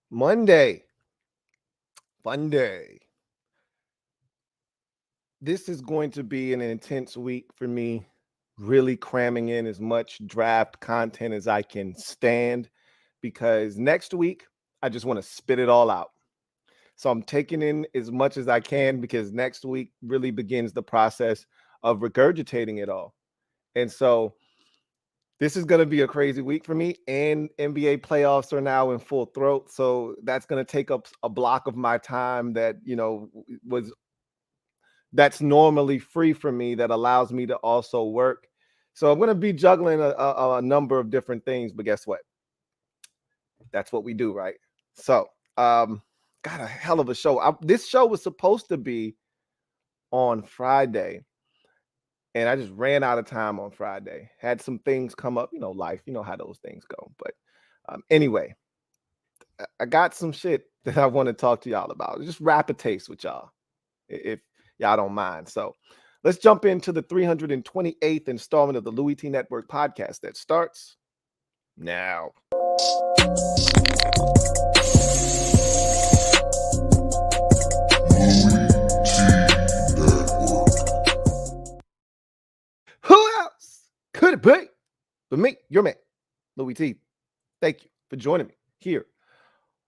Monday, fun day. This is going to be an intense week for me, really cramming in as much draft content as I can stand because next week, I just want to spit it all out. So I'm taking in as much as I can because next week really begins the process of regurgitating it all. And so this is going to be a crazy week for me, and NBA playoffs are now in full throat. So that's going to take up a block of my time that, was that's normally free for me that allows me to also work. So I'm going to be juggling a number of different things, but guess what? That's what we do, right? So, got a hell of a show. This show was supposed to be on Friday, and I just ran out of time on Friday. Had some things come up, life, you know how those things go. But anyway, I got some shit that I want to talk to y'all about. Just rapid taste with y'all, if y'all don't mind. So let's jump into the 328th installment of the Louie T Network podcast that starts now. Who else could it be but me, your man, Louie T? Thank you for joining me here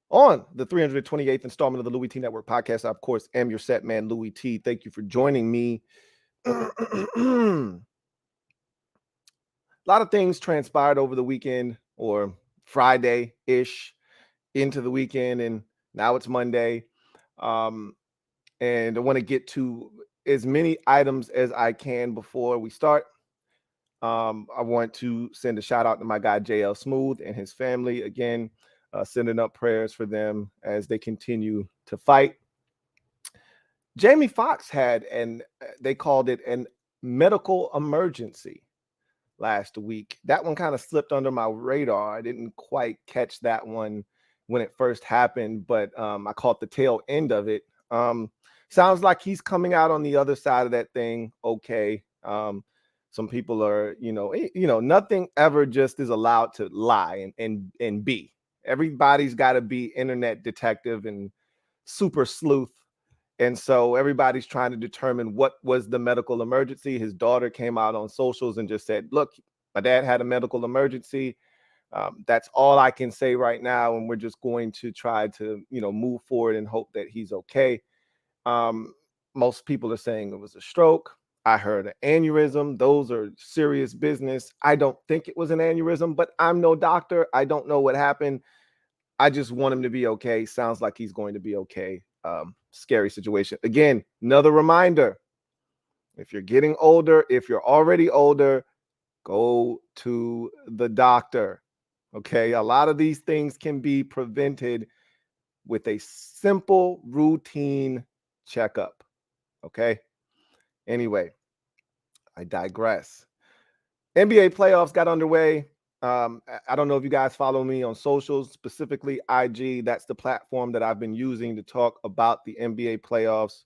on the 328th installment of the Louie T Network podcast. I, of course, am your set man, Louie T. Thank you for joining me. A lot of things transpired over the weekend or Friday-ish into the weekend, and now it's Monday. And I want to get to as many items as I can before we start. I want to send a shout out to my guy JL Smooth and his family again, sending up prayers for them as they continue to fight. Jamie Foxx had they called it an medical emergency last week. That one kind of slipped under my radar. I didn't quite catch that one when it first happened, but I caught the tail end of it. Sounds like he's coming out on the other side of that thing. Okay. Some people are, nothing ever just is allowed to lie and be. Everybody's got to be internet detective and super sleuth. And so everybody's trying to determine what was the medical emergency. His daughter came out on socials and just said, look, my dad had a medical emergency. That's all I can say right now. And we're just going to try to, move forward and hope that he's okay. Most people are saying it was a stroke. I heard an aneurysm. Those are serious business. I don't think it was an aneurysm, but I'm no doctor. I don't know what happened. I just want him to be okay. Sounds like he's going to be okay. Scary situation. Again, another reminder. If you're getting older, if you're already older, go to the doctor. Okay. A lot of these things can be prevented with a simple routine checkup. Okay. Anyway, I digress. NBA playoffs got underway. I don't know if you guys follow me on socials, specifically IG. That's the platform that I've been using to talk about the NBA playoffs.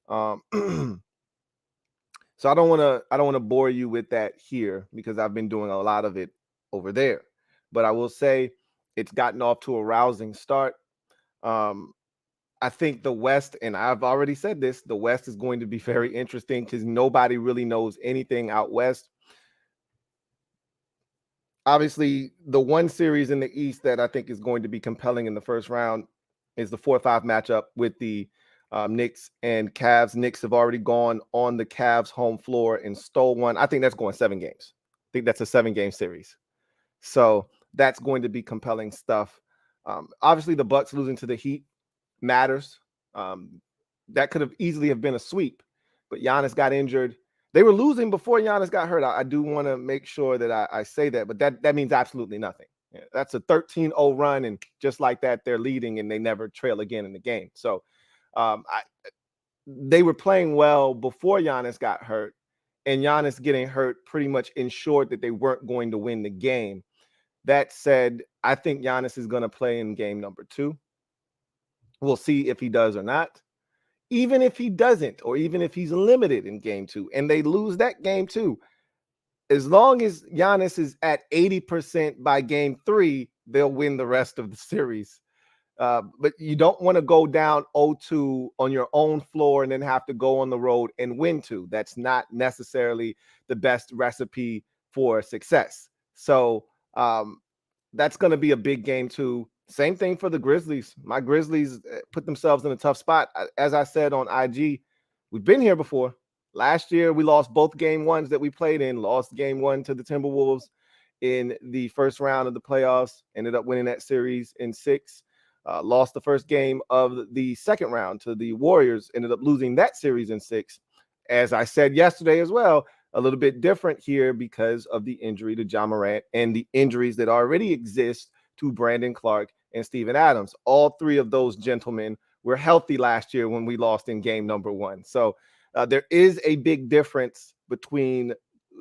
So I don't want to bore you with that here because I've been doing a lot of it over there. But I will say it's gotten off to a rousing start. I think the West, and I've already said this, the West is going to be very interesting because nobody really knows anything out West. Obviously, the one series in the East that I think is going to be compelling in the first round is the 4-5 matchup with the Knicks and Cavs. Knicks have already gone on the Cavs home floor and stole one. I think that's going 7 games. I think that's a 7-game series. So that's going to be compelling stuff. Obviously, the Bucks losing to the Heat matters. That could have easily have been a sweep, but Giannis got injured. They were losing before Giannis got hurt. I do want to make sure that I say that, but that means absolutely nothing. Yeah, that's a 13-0 run, and just like that, they're leading, and they never trail again in the game. So they were playing well before Giannis got hurt, and Giannis getting hurt pretty much ensured that they weren't going to win the game. That said, I think Giannis is going to play in game number 2. We'll see if he does or not. Even if he doesn't, or even if he's limited in game 2 and they lose that game 2, as long as Giannis is at 80% by game 3, they'll win the rest of the series. But you don't want to go down 0-2 on your own floor and then have to go on the road and win 2. That's not necessarily the best recipe for success. So that's going to be a big game too. Same thing for the Grizzlies. My Grizzlies put themselves in a tough spot. As I said on IG, we've been here before. Last year, we lost both game ones that we played in. Lost game 1 to the Timberwolves in the first round of the playoffs. Ended up winning that series in 6. Lost the first game of the second round to the Warriors. Ended up losing that series in 6. As I said yesterday as well, a little bit different here because of the injury to Ja Morant and the injuries that already exist to Brandon Clark and Steven Adams. All 3 of those gentlemen were healthy last year when we lost in game number 1. So there is a big difference between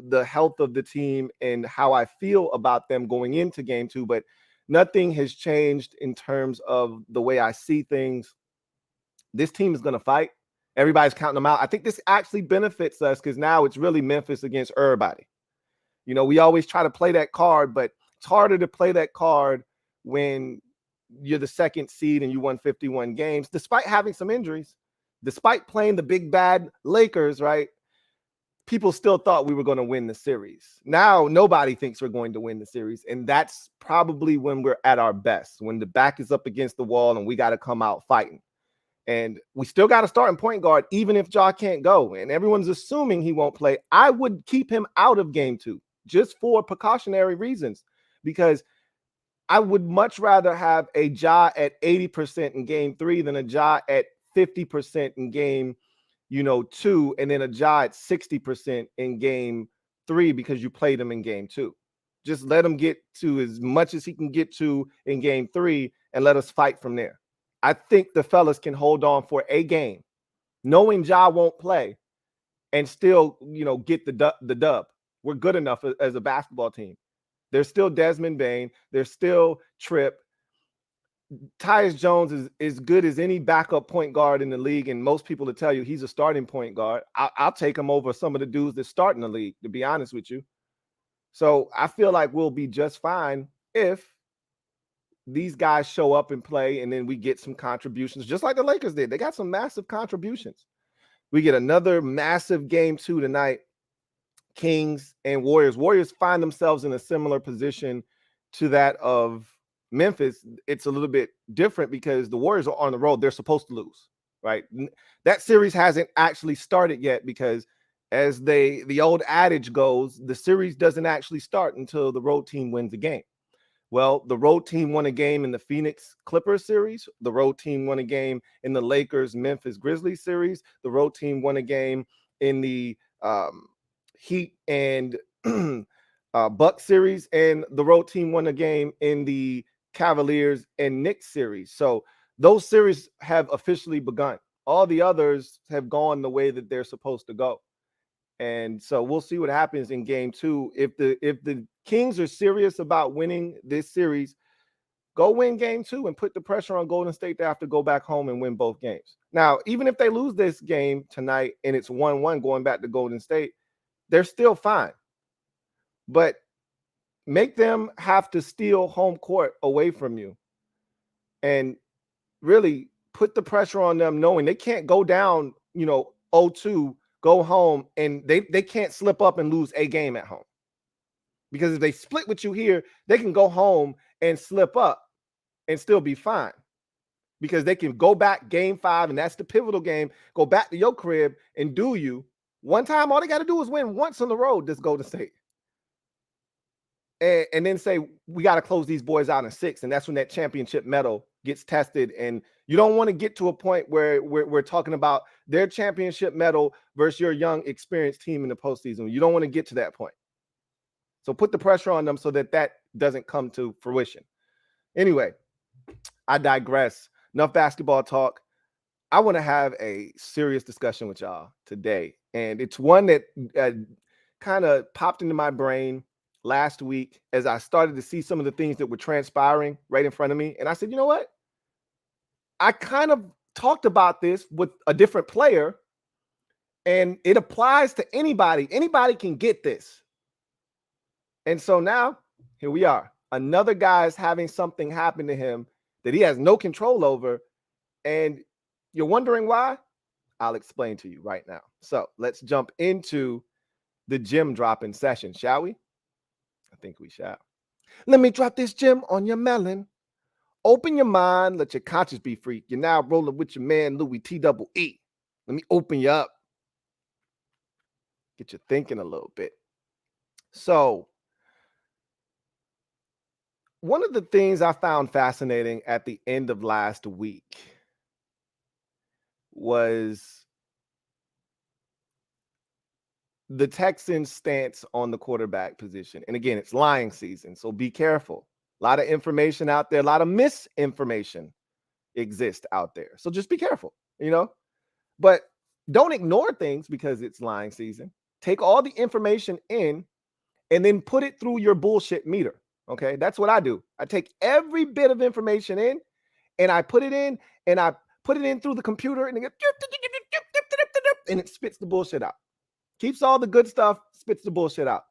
the health of the team and how I feel about them going into game 2, but nothing has changed in terms of the way I see things. This team is going to fight. Everybody's counting them out. I think this actually benefits us because now it's really Memphis against everybody. You know, we always try to play that card, but it's harder to play that card when you're the second seed and you won 51 games, despite having some injuries, despite playing the big bad Lakers, right? People still thought we were going to win the series. Now, nobody thinks we're going to win the series. And that's probably when we're at our best, when the back is up against the wall and we got to come out fighting. And we still got a starting point guard, even if Ja can't go. And everyone's assuming he won't play. I would keep him out of game 2 just for precautionary reasons, because I would much rather have a Ja at 80% in game 3 than a Ja at 50% in game 2, and then a Ja at 60% in game 3 because you played him in game 2. Just let him get to as much as he can get to in game 3 and let us fight from there. I think the fellas can hold on for a game, knowing Ja won't play, and still, get the dub. We're good enough as a basketball team. There's still Desmond Bane. There's still Tripp. Tyus Jones is as good as any backup point guard in the league, and most people will tell you he's a starting point guard. I'll take him over some of the dudes that start in the league, to be honest with you. So I feel like we'll be just fine if these guys show up and play, and then we get some contributions, just like the Lakers did. They got some massive contributions. We get another massive game 2 tonight. Kings and Warriors. Warriors find themselves in a similar position to that of Memphis. It's a little bit different because the Warriors are on the road. They're supposed to lose, right? That series hasn't actually started yet because, as the old adage goes, the series doesn't actually start until the road team wins a game. Well, the road team won a game in the Phoenix Clippers series. The road team won a game in the Lakers Memphis Grizzlies series. The road team won a game in the Heat and Bucks series, and the road team won a game in the Cavaliers and Knicks series. So those series have officially begun. All the others have gone the way that they're supposed to go. And so we'll see what happens in game 2. If the Kings are serious about winning this series, go win game 2 and put the pressure on Golden State to have to go back home and win both games. Now, even if they lose this game tonight and it's 1-1 going back to Golden State, they're still fine. But make them have to steal home court away from you and really put the pressure on them, knowing they can't go down, 0-2, go home, and they can't slip up and lose a game at home. Because if they split with you here, they can go home and slip up and still be fine. Because they can go back game 5, and that's the pivotal game, go back to your crib and do you. One time, all they got to do is win once on the road, this Golden State. And then say, we got to close these boys out in 6. And that's when that championship medal gets tested. And you don't want to get to a point where we're talking about their championship medal versus your young, experienced team in the postseason. You don't want to get to that point. So put the pressure on them so that doesn't come to fruition. Anyway, I digress. Enough basketball talk. I want to have a serious discussion with y'all today. And it's one that kind of popped into my brain last week as I started to see some of the things that were transpiring right in front of me. And I said, you know what? I kind of talked about this with a different player, and it applies to anybody. Anybody can get this. And so now here we are. Another guy is having something happen to him that he has no control over. And you're wondering why? I'll explain to you right now. So let's jump into the gem dropping session, shall we? I think we shall. Let me drop this gem on your melon. Open your mind, let your conscience be free. You're now rolling with your man, Louie T-double-E. Let me open you up. Get you thinking a little bit. So, one of the things I found fascinating at the end of last week was the Texans' stance on the quarterback position. And again, it's lying season, so be careful. A lot of information out there, a lot of misinformation exists out there. So just be careful, But don't ignore things because it's lying season. Take all the information in and then put it through your bullshit meter. Okay, that's what I do. I take every bit of information in and I put it in and I put it in through the computer and it spits the bullshit out. Keeps all the good stuff, spits the bullshit out,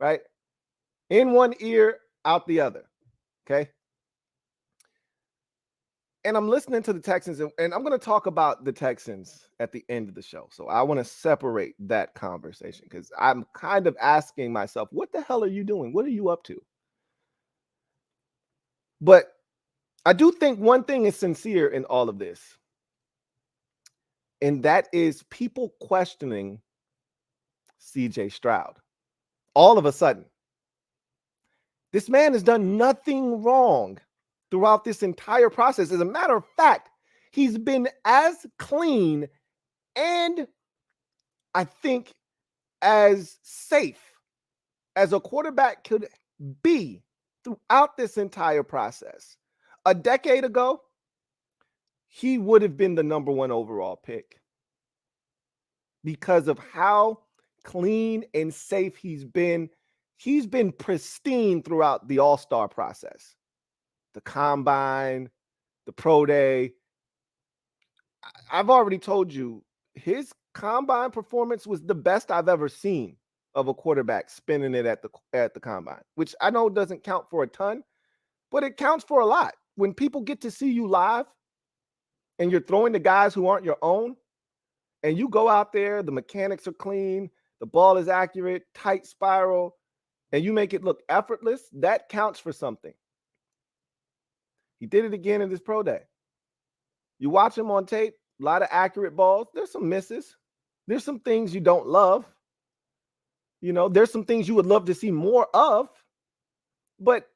right? In one ear, out the other. Okay. And I'm listening to the Texans, and I'm going to talk about the Texans at the end of the show. So I want to separate that conversation because I'm kind of asking myself, what the hell are you doing? What are you up to? But I do think one thing is sincere in all of this, and that is people questioning CJ Stroud. All of a sudden, this man has done nothing wrong throughout this entire process. As a matter of fact, he's been as clean and I think as safe as a quarterback could be throughout this entire process. A decade ago, he would have been the number 1 overall pick because of how clean and safe he's been. He's been pristine throughout the All-Star process, the combine, the pro day. I've already told you his combine performance was the best I've ever seen of a quarterback spinning it at the combine, which I know doesn't count for a ton, but it counts for a lot. When people get to see you live and you're throwing to guys who aren't your own, and you go out there, the mechanics are clean, the ball is accurate, tight spiral, and you make it look effortless, that counts for something. He did it again in this pro day. You watch him on tape, a lot of accurate balls. There's some misses. There's some things you don't love. There's some things you would love to see more of. But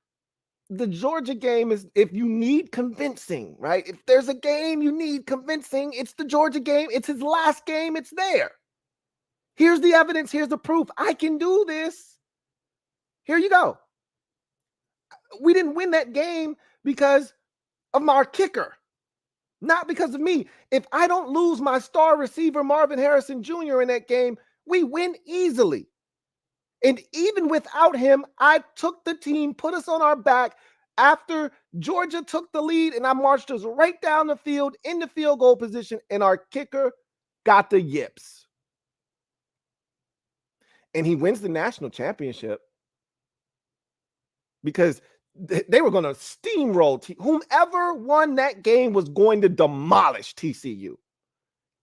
the Georgia game is, if you need convincing, right? If there's a game you need convincing, it's the Georgia game. It's his last game. It's there. Here's the evidence. Here's the proof. I can do this. Here you go. We didn't win that game because of our kicker. Not because of me. If I don't lose my star receiver, Marvin Harrison Jr. in that game, we win easily. And even without him, I took the team, put us on our back after Georgia took the lead, and I marched us right down the field in the field goal position, and our kicker got the yips. And he wins the national championship because they were going to steamroll. Whomever won that game was going to demolish TCU.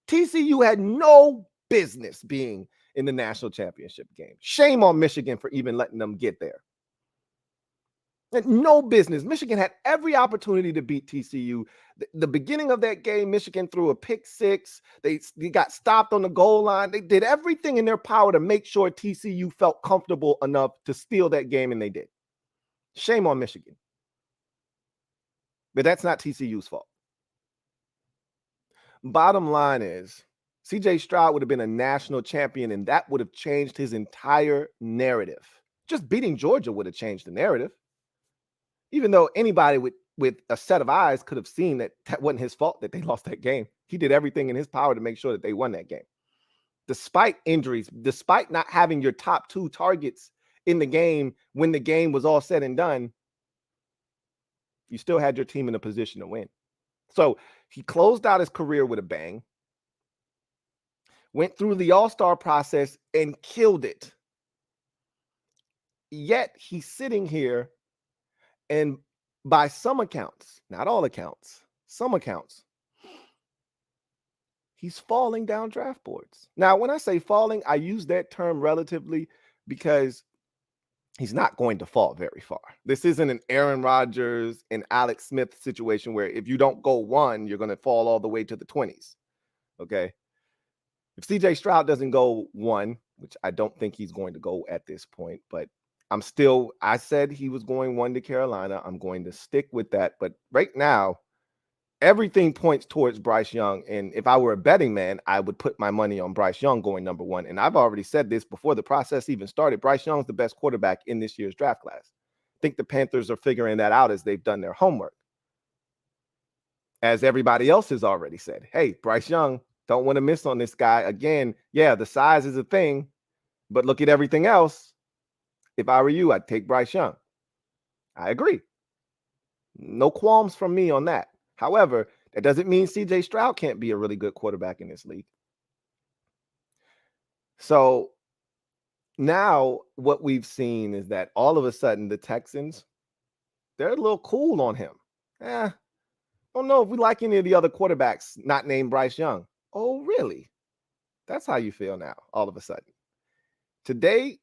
TCU had no business being in the national championship game. Shame on Michigan for even letting them get there. And no business. Michigan had every opportunity to beat TCU. The beginning of that game, Michigan threw a pick six. They got stopped on the goal line. They did everything in their power to make sure TCU felt comfortable enough to steal that game, and they did. Shame on Michigan. But that's not TCU's fault. Bottom line is, CJ Stroud would have been a national champion, and that would have changed his entire narrative. Just beating Georgia would have changed the narrative. Even though anybody with a set of eyes could have seen that wasn't his fault that they lost that game. He did everything in his power to make sure that they won that game. Despite injuries, despite not having your top 2 targets in the game when the game was all said and done, you still had your team in a position to win. So he closed out his career with a bang, went through the All-Star process and killed it. Yet he's sitting here and by some accounts, not all accounts, some accounts, he's falling down draft boards. Now, when I say falling, I use that term relatively because he's not going to fall very far. This isn't an Aaron Rodgers and Alex Smith situation where if you don't go 1, you're going to fall all the way to the 20s. Okay. If CJ Stroud doesn't go 1, which I don't think he's going to go at this point, but I said he was going 1 to Carolina. I'm going to stick with that. But right now, everything points towards Bryce Young. And if I were a betting man, I would put my money on Bryce Young going number 1. And I've already said this before the process even started. Bryce Young's the best quarterback in this year's draft class. I think the Panthers are figuring that out as they've done their homework. As everybody else has already said, hey, Bryce Young, don't want to miss on this guy. Again, yeah, the size is a thing, but look at everything else. If I were you, I'd take Bryce Young. I agree. No qualms from me on that. However, that doesn't mean CJ Stroud can't be a really good quarterback in this league. So now what we've seen is that all of a sudden the Texans, they're a little cool on him. Don't know if we like any of the other quarterbacks not named Bryce Young. Oh, really? That's how you feel now, all of a sudden. Today,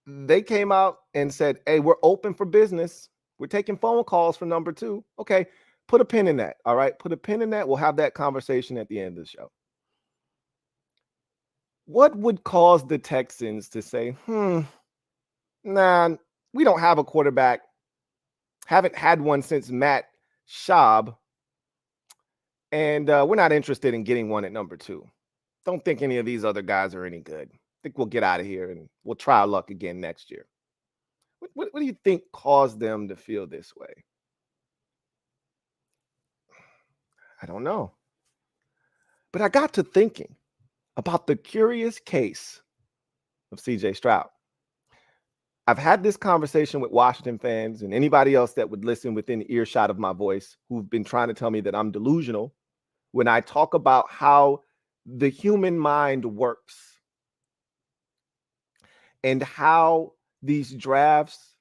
they came out and said, hey, we're open for business. We're taking phone calls for number 2. Okay, put a pin in that, all right? Put a pin in that. We'll have that conversation at the end of the show. What would cause the Texans to say, nah, we don't have a quarterback. Haven't had one since Matt Schaub. And we're not interested in getting one at number 2. Don't think any of these other guys are any good. I think we'll get out of here and we'll try our luck again next year. What do you think caused them to feel this way? I don't know. But I got to thinking about the curious case of CJ Stroud. I've had this conversation with Washington fans and anybody else that would listen within earshot of my voice who've been trying to tell me that I'm delusional when I talk about how the human mind works and how these drafts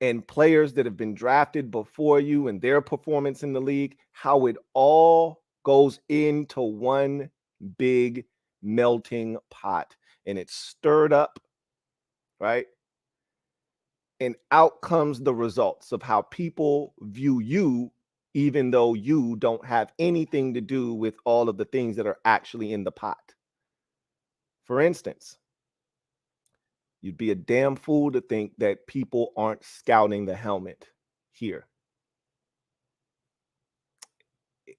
and players that have been drafted before you and their performance in the league, how it all goes into one big melting pot and it's stirred up, right? And out comes the results of how people view you, even though you don't have anything to do with all of the things that are actually in the pot. For instance, you'd be a damn fool to think that people aren't scouting the helmet here.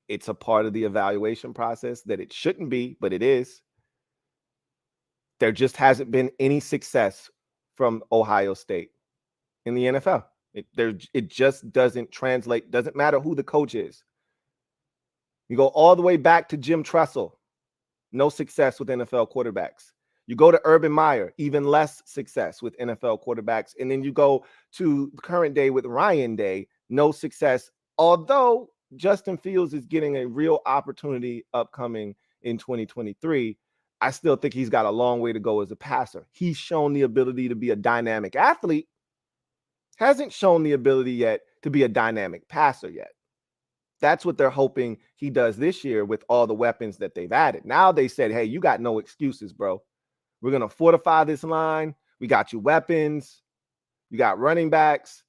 It's a part of the evaluation process that it shouldn't be, but it is. There just hasn't been any success from Ohio State in the NFL. It just doesn't translate. Doesn't matter who the coach is. You go all the way back to Jim Tressel. No success with NFL quarterbacks. You go to Urban Meyer, even less success with NFL quarterbacks. And then you go to current day with Ryan Day, no success. Although Justin Fields is getting a real opportunity upcoming in 2023, I still think he's got a long way to go as a passer. He's shown the ability to be a dynamic athlete, hasn't shown the ability yet to be a dynamic passer yet. That's what they're hoping he does this year with all the weapons that they've added. Now they said, hey, you got no excuses, bro. We're going to fortify this line. We got you weapons. You got running backs.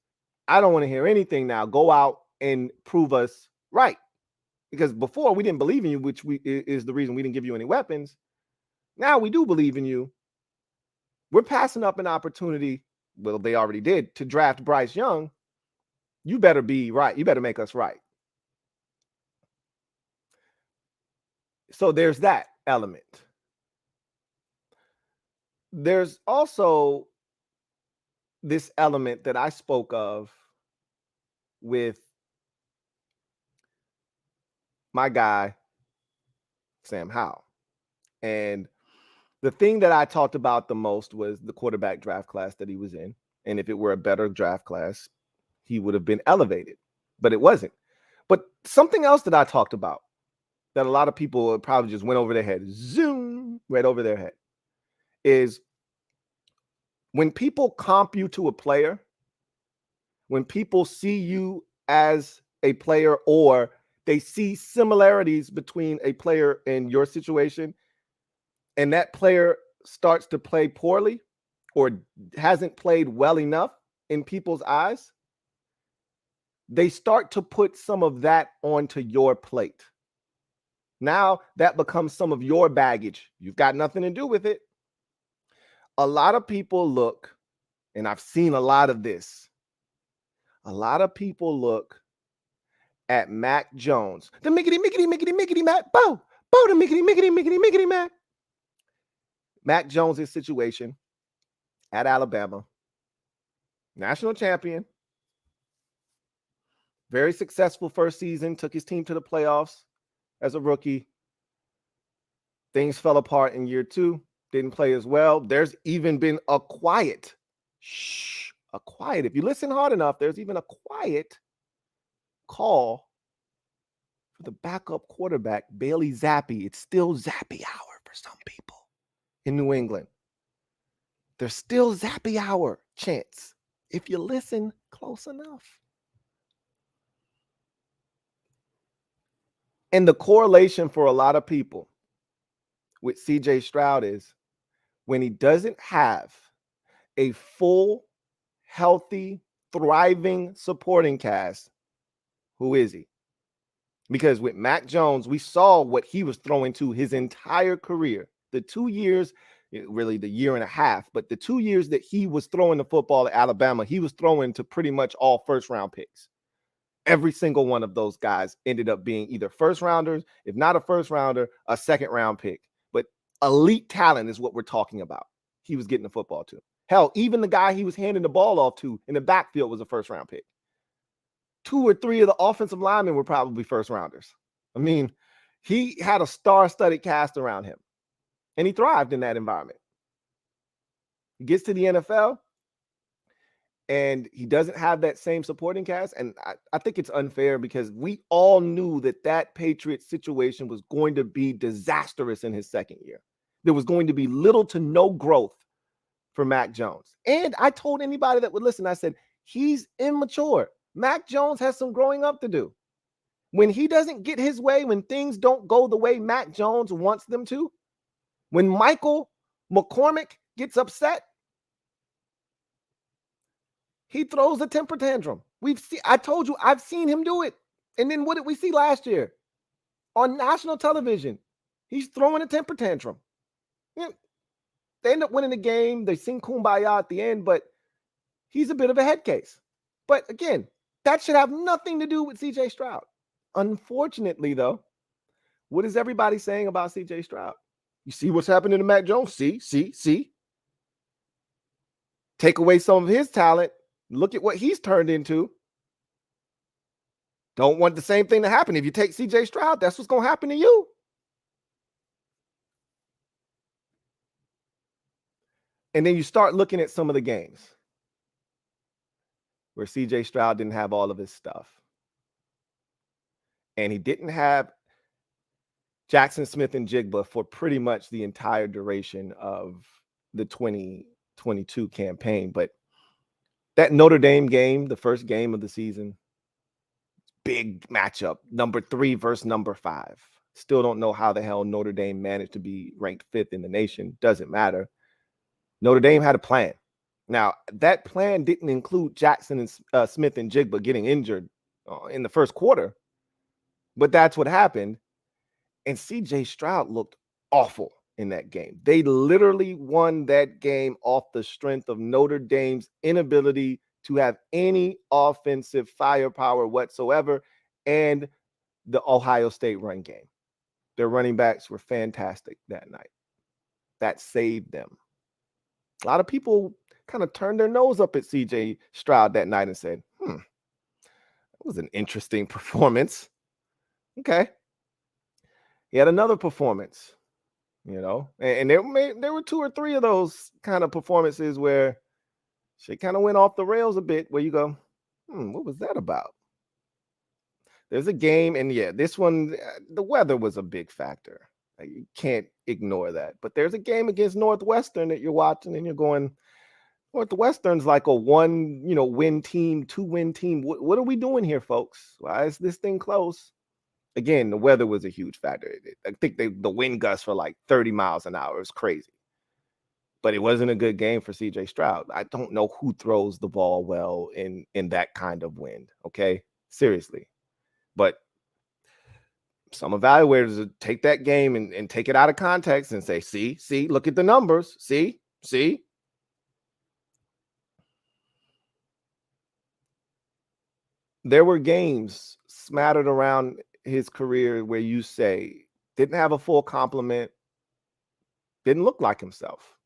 I don't want to hear anything now. Go out and prove us right. Because before we didn't believe in you, which is the reason we didn't give you any weapons. Now we do believe in you. We're passing up an opportunity. Well, they already did to draft Bryce Young. You better be right. You better make us right. So there's that element. There's also this element that I spoke of with my guy, Sam Howell. And the thing that I talked about the most was the quarterback draft class that he was in. And if it were a better draft class, he would have been elevated, but it wasn't. But something else that I talked about that a lot of people probably just went over their head, zoom, right over their head, is when people comp you to a player, when people see you as a player, or they see similarities between a player and your situation, and that player starts to play poorly or hasn't played well enough in people's eyes, they start to put some of that onto your plate. Now that becomes some of your baggage. You've got nothing to do with it. A lot of people look, and I've seen a lot of this, a lot of people look at Mac Jones, the mickety Mac, Bo, the mickety Mac. Mac Jones' situation at Alabama, national champion, very successful first season, took his team to the playoffs as a rookie. Things fell apart in year 2, didn't play as well. There's even been a quiet, if you listen hard enough, there's even a quiet call for the backup quarterback, Bailey Zappi. It's still Zappi hour for some people in New England. There's still Zappi hour chance if you listen close enough. And the correlation for a lot of people with CJ Stroud is when he doesn't have a full, healthy, thriving supporting cast, who is he? Because with Mac Jones, we saw what he was throwing to his entire career. The 2 years, really the year and a half, but the 2 years that he was throwing the football at Alabama, he was throwing to pretty much all first-round picks. Every single one of those guys ended up being either first-rounders, if not a first-rounder, a second-round pick. But elite talent is what we're talking about. He was getting the football to. Hell, even the guy he was handing the ball off to in the backfield was a first-round pick. 2 or 3 of the offensive linemen were probably first-rounders. I mean, he had a star-studded cast around him, and he thrived in that environment. He gets to the NFL, and he doesn't have that same supporting cast. And I think it's unfair because we all knew that that Patriots situation was going to be disastrous in his second year. There was going to be little to no growth for Mac Jones. And I told anybody that would listen, I said, he's immature. Mac Jones has some growing up to do. When he doesn't get his way, when things don't go the way Mac Jones wants them to, when Michael McCormick gets upset, he throws a temper tantrum. I told you, I've seen him do it. And then what did we see last year? On national television, he's throwing a temper tantrum. Yeah, they end up winning the game. They sing Kumbaya at the end, but he's a bit of a head case. But again, that should have nothing to do with CJ Stroud. Unfortunately, though, what is everybody saying about CJ Stroud? You see what's happening to Mac Jones? See. Take away some of his talent. Look at what he's turned into. Don't want the same thing to happen. If you take CJ Stroud, that's what's going to happen to you. And then you start looking at some of the games where CJ Stroud didn't have all of his stuff. And he didn't have Jackson Smith and Jigba for pretty much the entire duration of the 2022 campaign. But that Notre Dame game, the first game of the season, big matchup, number 3 versus number 5. Still don't know how the hell Notre Dame managed to be ranked 5th in the nation. Doesn't matter. Notre Dame had a plan. Now, that plan didn't include Jackson and Smith and Jigba getting injured in the first quarter, but that's what happened. And CJ Stroud looked awful in that game. They literally won that game off the strength of Notre Dame's inability to have any offensive firepower whatsoever and the Ohio State run game. Their running backs were fantastic that night. That saved them. A lot of people kind of turned their nose up at CJ Stroud that night and said, that was an interesting performance. Okay. He had another performance, and there were 2 or 3 of those kind of performances where shit kind of went off the rails a bit, where you go, what was that about? There's a game, and yeah, this one, the weather was a big factor. You can't ignore that. But there's a game against Northwestern that you're watching, and you're going, Northwestern's like a one, win team, 2-win team. What are we doing here, folks? Why is this thing close? Again, the weather was a huge factor. I think the wind gusts for like 30 miles an hour. It was crazy. But it wasn't a good game for CJ Stroud. I don't know who throws the ball well in that kind of wind. Okay, seriously. But some evaluators take that game and take it out of context and say, see, look at the numbers. See. There were games smattered around his career where you say, didn't have a full complement, didn't look like himself.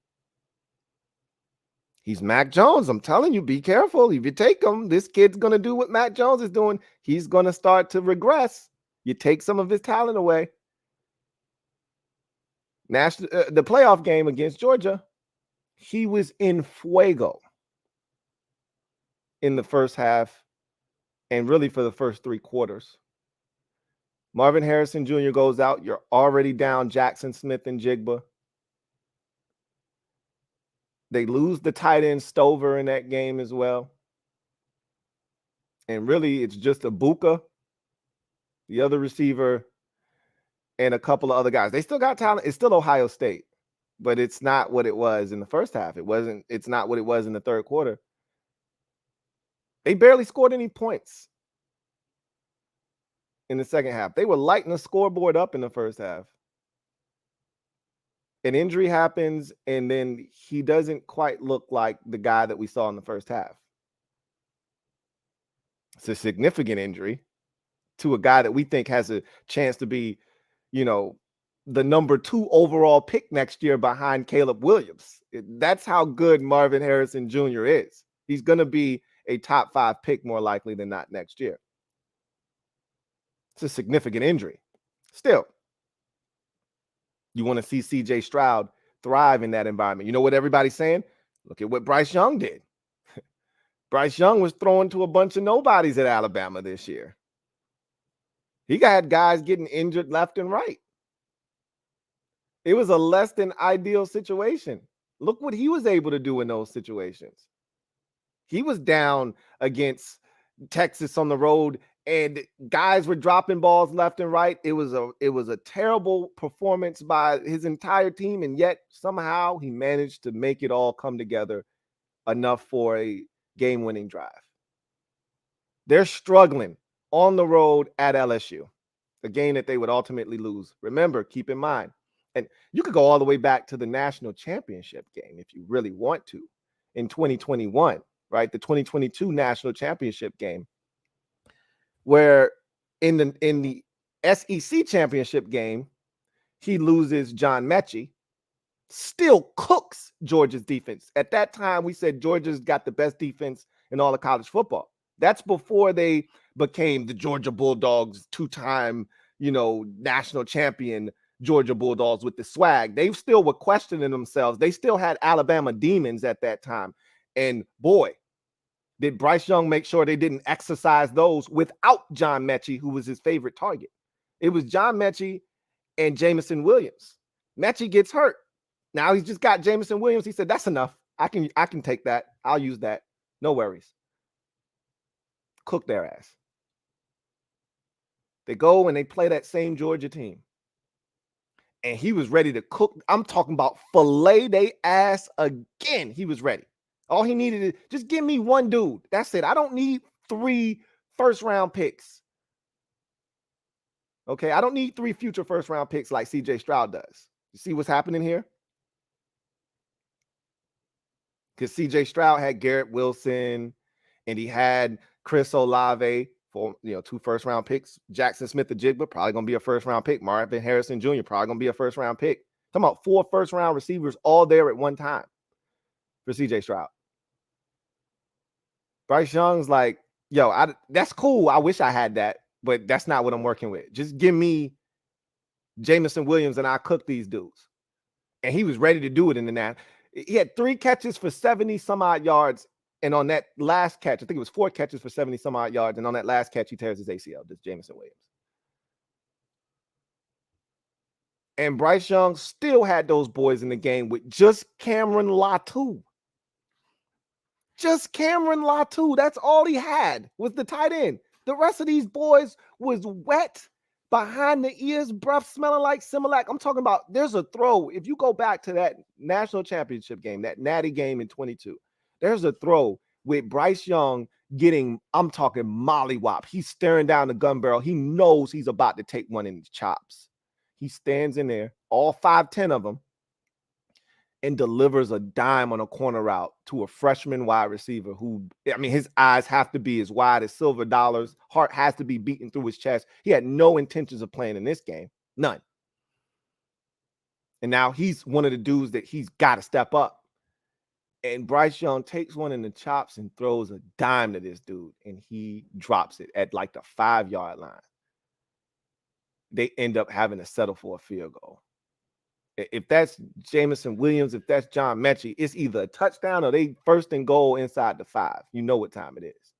He's Mac Jones. I'm telling you, be careful. If you take him, this kid's going to do what Mac Jones is doing. He's going to start to regress. You take some of his talent away. The playoff game against Georgia, he was in fuego in the first half and really for the first 3 quarters. Marvin Harrison Jr. goes out. You're already down Jackson Smith and Jigba. They lose the tight end Stover in that game as well. And really, it's just Ibuka, the other receiver, and a couple of other guys. They still got talent. It's still Ohio State, but it's not what it was in the first half. It's not what it was in the third quarter. They barely scored any points in the second half. They were lighting the scoreboard up in the first half. An injury happens, and then he doesn't quite look like the guy that we saw in the first half. It's a significant injury to a guy that we think has a chance to be, the number 2 overall pick next year behind Caleb Williams. That's how good Marvin Harrison Jr. is. He's going to be a top 5 pick more likely than not next year. It's a significant injury. Still, you want to see CJ Stroud thrive in that environment. You know what everybody's saying? Look at what Bryce Young did. Bryce Young was throwing to a bunch of nobodies at Alabama this year. He got guys getting injured left and right. It was a less than ideal situation. Look what he was able to do in those situations. He was down against Texas on the road, and guys were dropping balls left and right. It was a terrible performance by his entire team, and yet somehow he managed to make it all come together enough for a game-winning drive. They're struggling on the road at LSU, a game that they would ultimately lose. Remember, keep in mind, and you could go all the way back to the national championship game if you really want to in 2021, right? The 2022 national championship game, where in the SEC championship game, he loses John Mechie, still cooks Georgia's defense. At that time, we said Georgia's got the best defense in all of college football. That's before they became the Georgia Bulldogs, 2-time, national champion Georgia Bulldogs with the swag. They still were questioning themselves. They still had Alabama demons at that time. And boy, did Bryce Young make sure they didn't exercise those without John Mechie, who was his favorite target. It was John Mechie and Jamison Williams. Mechie gets hurt. Now he's just got Jamison Williams. He said, that's enough. I can take that. I'll use that. No worries. Cook their ass. They go and they play that same Georgia team. And he was ready to cook. I'm talking about fillet they ass again. He was ready. All he needed is just give me one dude. That's it. I don't need 3 first-round picks. Okay, I don't need 3 future first-round picks like CJ Stroud does. You see what's happening here? Because CJ Stroud had Garrett Wilson and he had Chris Olave for 2 first-round picks. Jackson Smith-Njigba probably going to be a first-round pick. Marvin Harrison Jr. probably going to be a first-round pick. Talking about 4 first-round receivers all there at one time for CJ Stroud. Bryce Young's like, that's cool. I wish I had that, but that's not what I'm working with. Just give me Jamison Williams and I'll cook these dudes. And he was ready to do it in the nap. He had 3 catches for 70 some odd yards. And on that last catch, I think it was 4 catches for 70 some odd yards. And on that last catch, he tears his ACL. This Jamison Williams. And Bryce Young still had those boys in the game with just Cameron Latu. Just Cameron Latu. That's all he had was the tight end. The rest of these boys was wet behind the ears, breath smelling like Similac. I'm talking about there's a throw. If you go back to that national championship game, that natty game in 22, there's a throw with Bryce Young getting, I'm talking mollywop. He's staring down the gun barrel. He knows he's about to take one in the chops. He stands in there, all 5'10" of them, and delivers a dime on a corner route to a freshman wide receiver who, I mean, his eyes have to be as wide as silver dollars. Heart has to be beating through his chest. He had no intentions of playing in this game. None. And now he's one of the dudes that he's got to step up. And Bryce Young takes one in the chops and throws a dime to this dude, and he drops it at like the 5-yard line. They end up having to settle for a field goal. If that's Jameson Williams, if that's John Mechie, it's either a touchdown or they first and goal inside the 5. You know what time it is.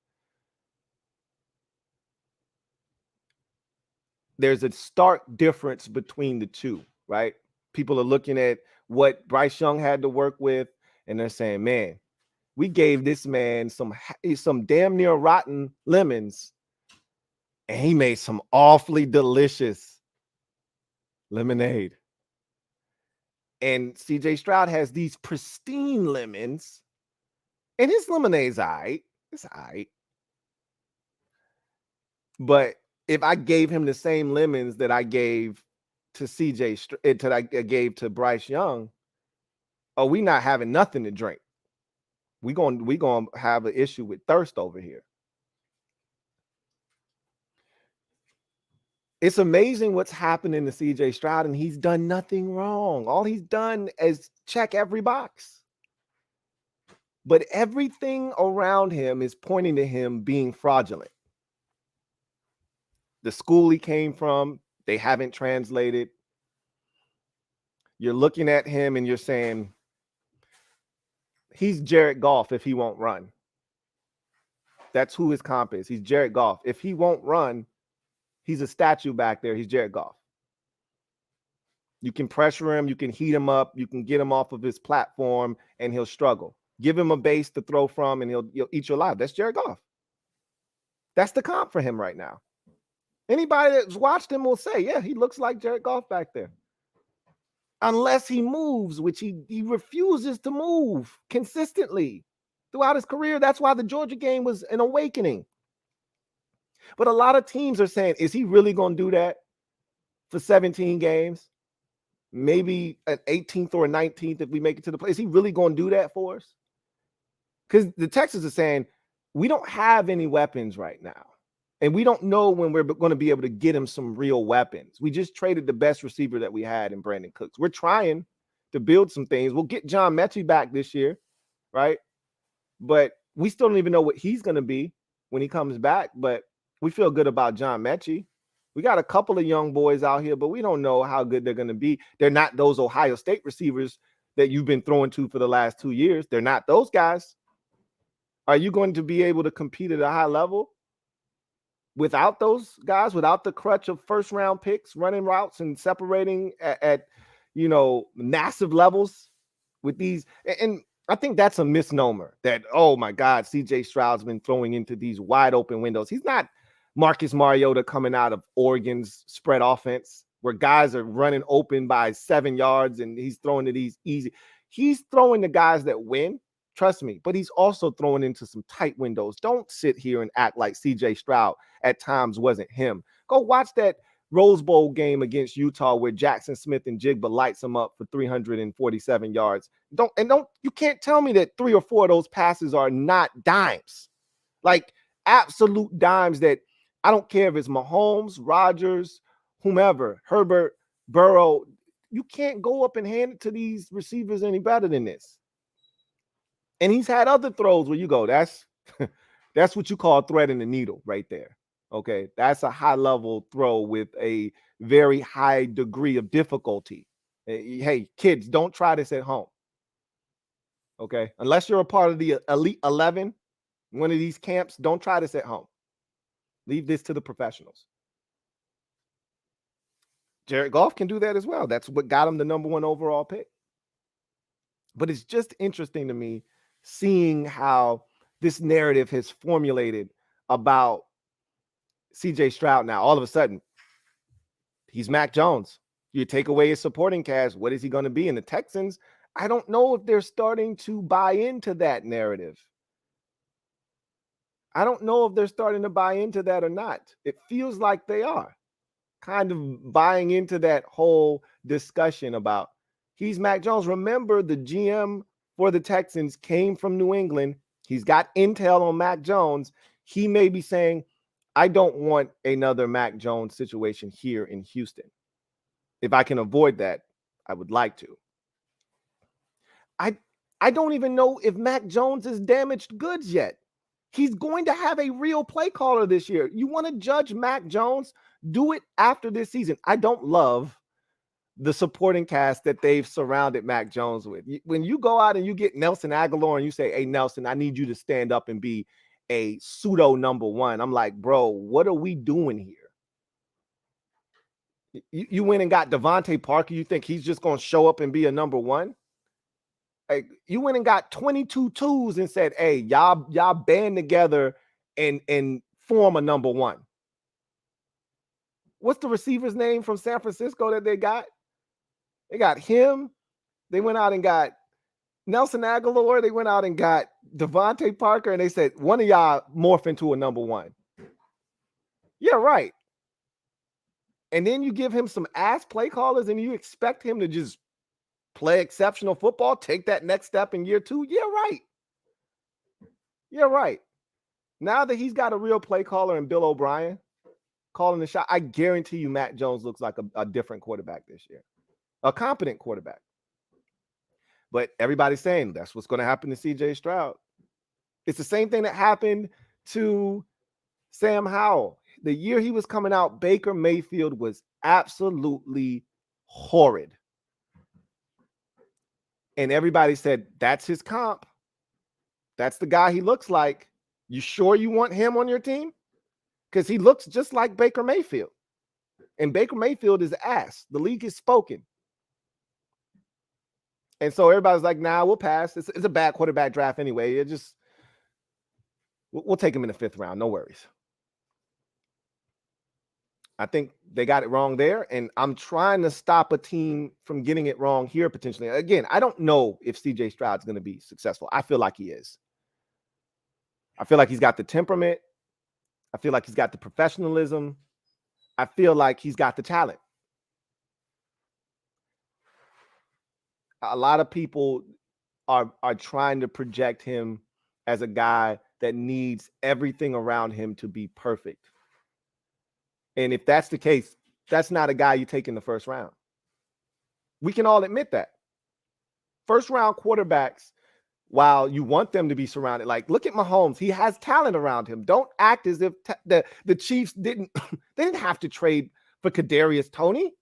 There's a stark difference between the two, right? People are looking at what Bryce Young had to work with, and they're saying, man, we gave this man some damn near rotten lemons, and he made some awfully delicious lemonade. And CJ Stroud has these pristine lemons, and his lemonade's all right. It's all right. But if I gave him the same lemons that I gave to I gave to Bryce Young, we not having nothing to drink. We gonna have an issue with thirst over here. It's amazing what's happening to CJ Stroud, and he's done nothing wrong. All he's done is check every box. But everything around him is pointing to him being fraudulent. The school he came from, they haven't translated. You're looking at him and you're saying, he's Jared Goff if he won't run. That's who his comp is. He's Jared Goff. If he won't run, he's a statue back there. He's Jared Goff. You can pressure him. You can heat him up. You can get him off of his platform, and he'll struggle. Give him a base to throw from, and he'll eat you alive. That's Jared Goff. That's the comp for him right now. Anybody that's watched him will say, yeah, he looks like Jared Goff back there. Unless he moves, which he refuses to move consistently throughout his career. That's why the Georgia game was an awakening. But a lot of teams are saying, is he really going to do that for 17 games? Maybe an 18th or a 19th if we make it to the play. Is he really going to do that for us? Because the Texans are saying, we don't have any weapons right now. And we don't know when we're going to be able to get him some real weapons. We just traded the best receiver that we had in Brandon Cooks. We're trying to build some things. We'll get John Mechie back this year, right? But we still don't even know what he's going to be when he comes back. But we feel good about John Mechie. We got a couple of young boys out here, but we don't know how good they're going to be. They're not those Ohio State receivers that you've been throwing to for the last 2 years. They're not those guys. Are you going to be able to compete at a high level without those guys, without the crutch of first-round picks, running routes and separating at massive levels with these? And I think that's a misnomer that, oh, my God, C.J. Stroud's been throwing into these wide-open windows. He's not Marcus Mariota coming out of Oregon's spread offense where guys are running open by 7 yards and he's throwing to these easy. He's throwing the guys that win. Trust me, but he's also throwing into some tight windows. Don't sit here and act like C.J. Stroud at times wasn't him. Go watch that Rose Bowl game against Utah where Jackson Smith and Jigba lights him up for 347 yards. You can't tell me that 3 or 4 of those passes are not dimes, like absolute dimes that I don't care if it's Mahomes, Rodgers, whomever, Herbert, Burrow. You can't go up and hand it to these receivers any better than this. And he's had other throws where you go, that's what you call threading the needle right there. Okay, that's a high-level throw with a very high degree of difficulty. Hey, kids, don't try this at home. Okay, unless you're a part of the Elite 11, one of these camps, don't try this at home. Leave this to the professionals. Jared Goff can do that as well. That's what got him the #1 overall pick. But it's just interesting to me seeing how this narrative has formulated about CJ Stroud now. All of a sudden, he's Mac Jones. You take away his supporting cast, what is he going to be? And the Texans, I don't know if they're starting to buy into that narrative. I don't know if they're starting to buy into that or not. It feels like they are kind of buying into that whole discussion about he's Mac Jones. Remember, the GM for the Texans came from New England. He's got intel on Mac Jones. He may be saying, I don't want another Mac Jones situation here in Houston. If I can avoid that, I would like to. I don't even know if Mac Jones is damaged goods yet. He's going to have a real play caller this year. You want to judge Mac Jones? Do it after this season. I don't love the supporting cast that they've surrounded Mac Jones with. When you go out and you get Nelson Aguilar and you say, hey, Nelson, I need you to stand up and be a pseudo number one. I'm like, bro, what are we doing here? You went and got Devontae Parker. You think he's just going to show up and be a number one? Like, you went and got 22 twos and said, hey, y'all band together and form a number one. What's the receiver's name from San Francisco that they got? They got him. They went out and got Nelson Aguilar. They went out and got Devontae Parker, and they said, one of y'all morph into a number one. Yeah, right. And then you give him some ass play callers, and you expect him to just play exceptional football, take that next step in year two? Yeah, right. Yeah, right. Now that he's got a real play caller and Bill O'Brien calling the shot, I guarantee you Mac Jones looks like a different quarterback this year. A competent quarterback. But everybody's saying that's what's going to happen to CJ Stroud. It's the same thing that happened to Sam Howell. The year he was coming out, Baker Mayfield was absolutely horrid. And everybody said, that's his comp. That's the guy he looks like. You sure you want him on your team? Because he looks just like Baker Mayfield. And Baker Mayfield is ass. The league has spoken. And so everybody's like, nah, we'll pass. It's a bad quarterback draft anyway. We'll take him in the 5th round. No worries. I think they got it wrong there. And I'm trying to stop a team from getting it wrong here potentially. Again, I don't know if CJ Stroud's going to be successful. I feel like he is. I feel like he's got the temperament. I feel like he's got the professionalism. I feel like he's got the talent. A lot of people are trying to project him as a guy that needs everything around him to be perfect. And if that's the case, that's not a guy you take in the 1st round. We can all admit that. 1st round quarterbacks, while you want them to be surrounded, like look at Mahomes, he has talent around him. Don't act as if the Chiefs didn't they didn't have to trade for Kadarius Toney.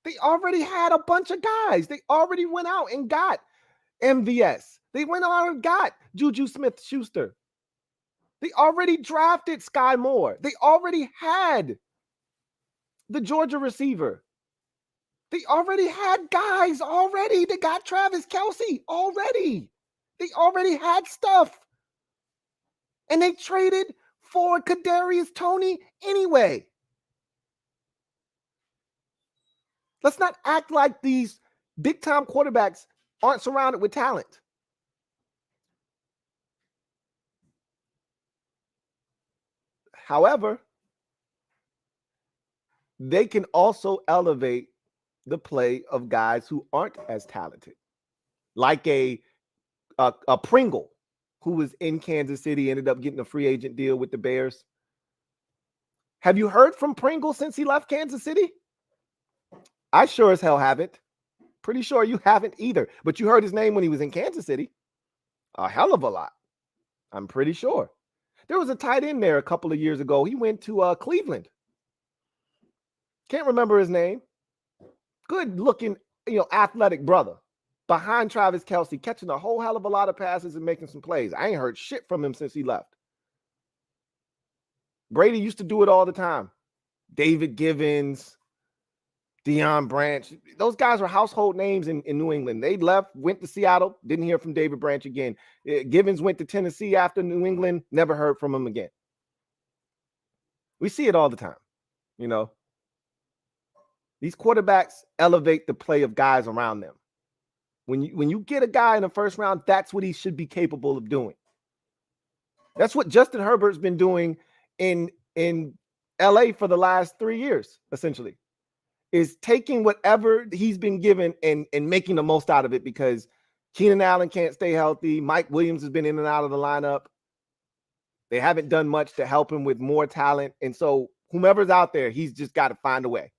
They already had a bunch of guys. They already went out and got MVS. They went out and got Juju Smith-Schuster. They already drafted Sky Moore. They already had the Georgia receiver. They already had guys already. They got Travis Kelce already. They already had stuff. And they traded for Kadarius Toney anyway. Let's not act like these big-time quarterbacks aren't surrounded with talent. However, they can also elevate the play of guys who aren't as talented, like a Pringle, who was in Kansas City, ended up getting a free agent deal with the Bears. Have you heard from Pringle since he left Kansas City? I sure as hell haven't. Pretty sure you haven't either. But you heard his name when he was in Kansas City. A hell of a lot. I'm pretty sure. There was a tight end there a couple of years ago. He went to Cleveland. Can't remember his name. Good looking, athletic brother. Behind Travis Kelce, catching a whole hell of a lot of passes and making some plays. I ain't heard shit from him since he left. Brady used to do it all the time. David Givens, Deion Branch. Those guys are household names in New England. They left, went to Seattle, didn't hear from David Branch again. Givens went to Tennessee after New England, never heard from him again. We see it all the time, you know. These quarterbacks elevate the play of guys around them. When you get a guy in the first round, that's what he should be capable of doing. That's what Justin Herbert's been doing in LA for the last 3 years, essentially, is taking whatever he's been given and making the most out of it, because Keenan Allen can't stay healthy. Mike Williams has been in and out of the lineup. They haven't done much to help him with more talent. And so whomever's out there, he's just got to find a way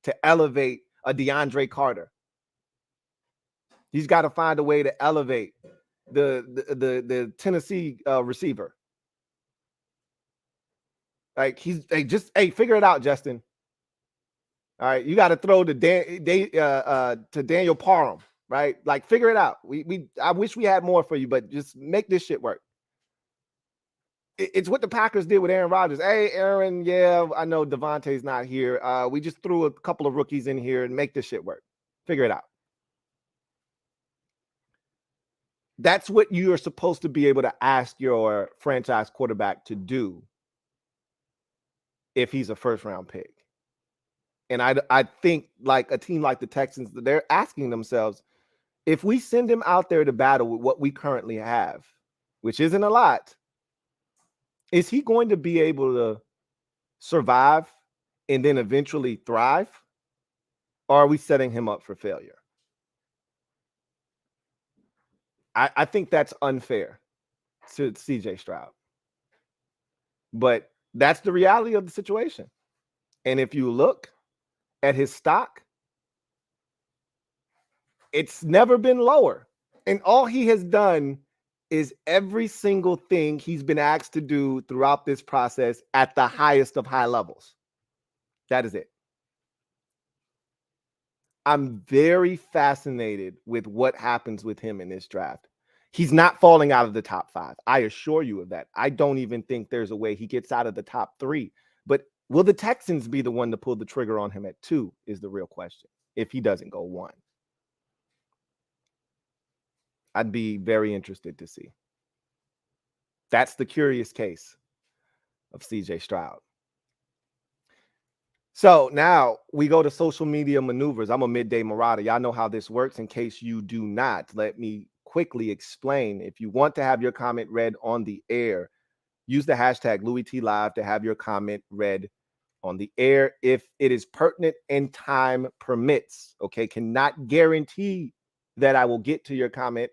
to elevate a DeAndre Carter. He's got to find a way to elevate the Tennessee receiver. Like, figure it out, Justin. All right, you got to throw to Daniel Parham, right? Like, figure it out. I wish we had more for you, but just make this shit work. It's what the Packers did with Aaron Rodgers. Hey, Aaron, yeah, I know Devontae's not here. We just threw a couple of rookies in here and make this shit work. Figure it out. That's what you are supposed to be able to ask your franchise quarterback to do if he's a first-round pick. And I think, like, a team like the Texans, they're asking themselves, if we send him out there to battle with what we currently have, which isn't a lot, is he going to be able to survive and then eventually thrive? Or are we setting him up for failure? I think that's unfair to CJ Stroud. But that's the reality of the situation. And if you look at his stock, it's never been lower. And all he has done is every single thing he's been asked to do throughout this process at the highest of high levels. That is it. I'm very fascinated with what happens with him in this draft. He's not falling out of the top 5. I assure you of that. I don't even think there's a way he gets out of the top 3. But will the Texans be the one to pull the trigger on him at 2 is the real question, if he doesn't go 1. I'd be very interested to see. That's the curious case of CJ Stroud. So now we go to social media maneuvers. I'm a midday marauder. Y'all know how this works. In case you do not, let me quickly explain. If you want to have your comment read on the air, use the hashtag LouieTLive to have your comment read on the air if it is pertinent and time permits. Okay, cannot guarantee that I will get to your comment,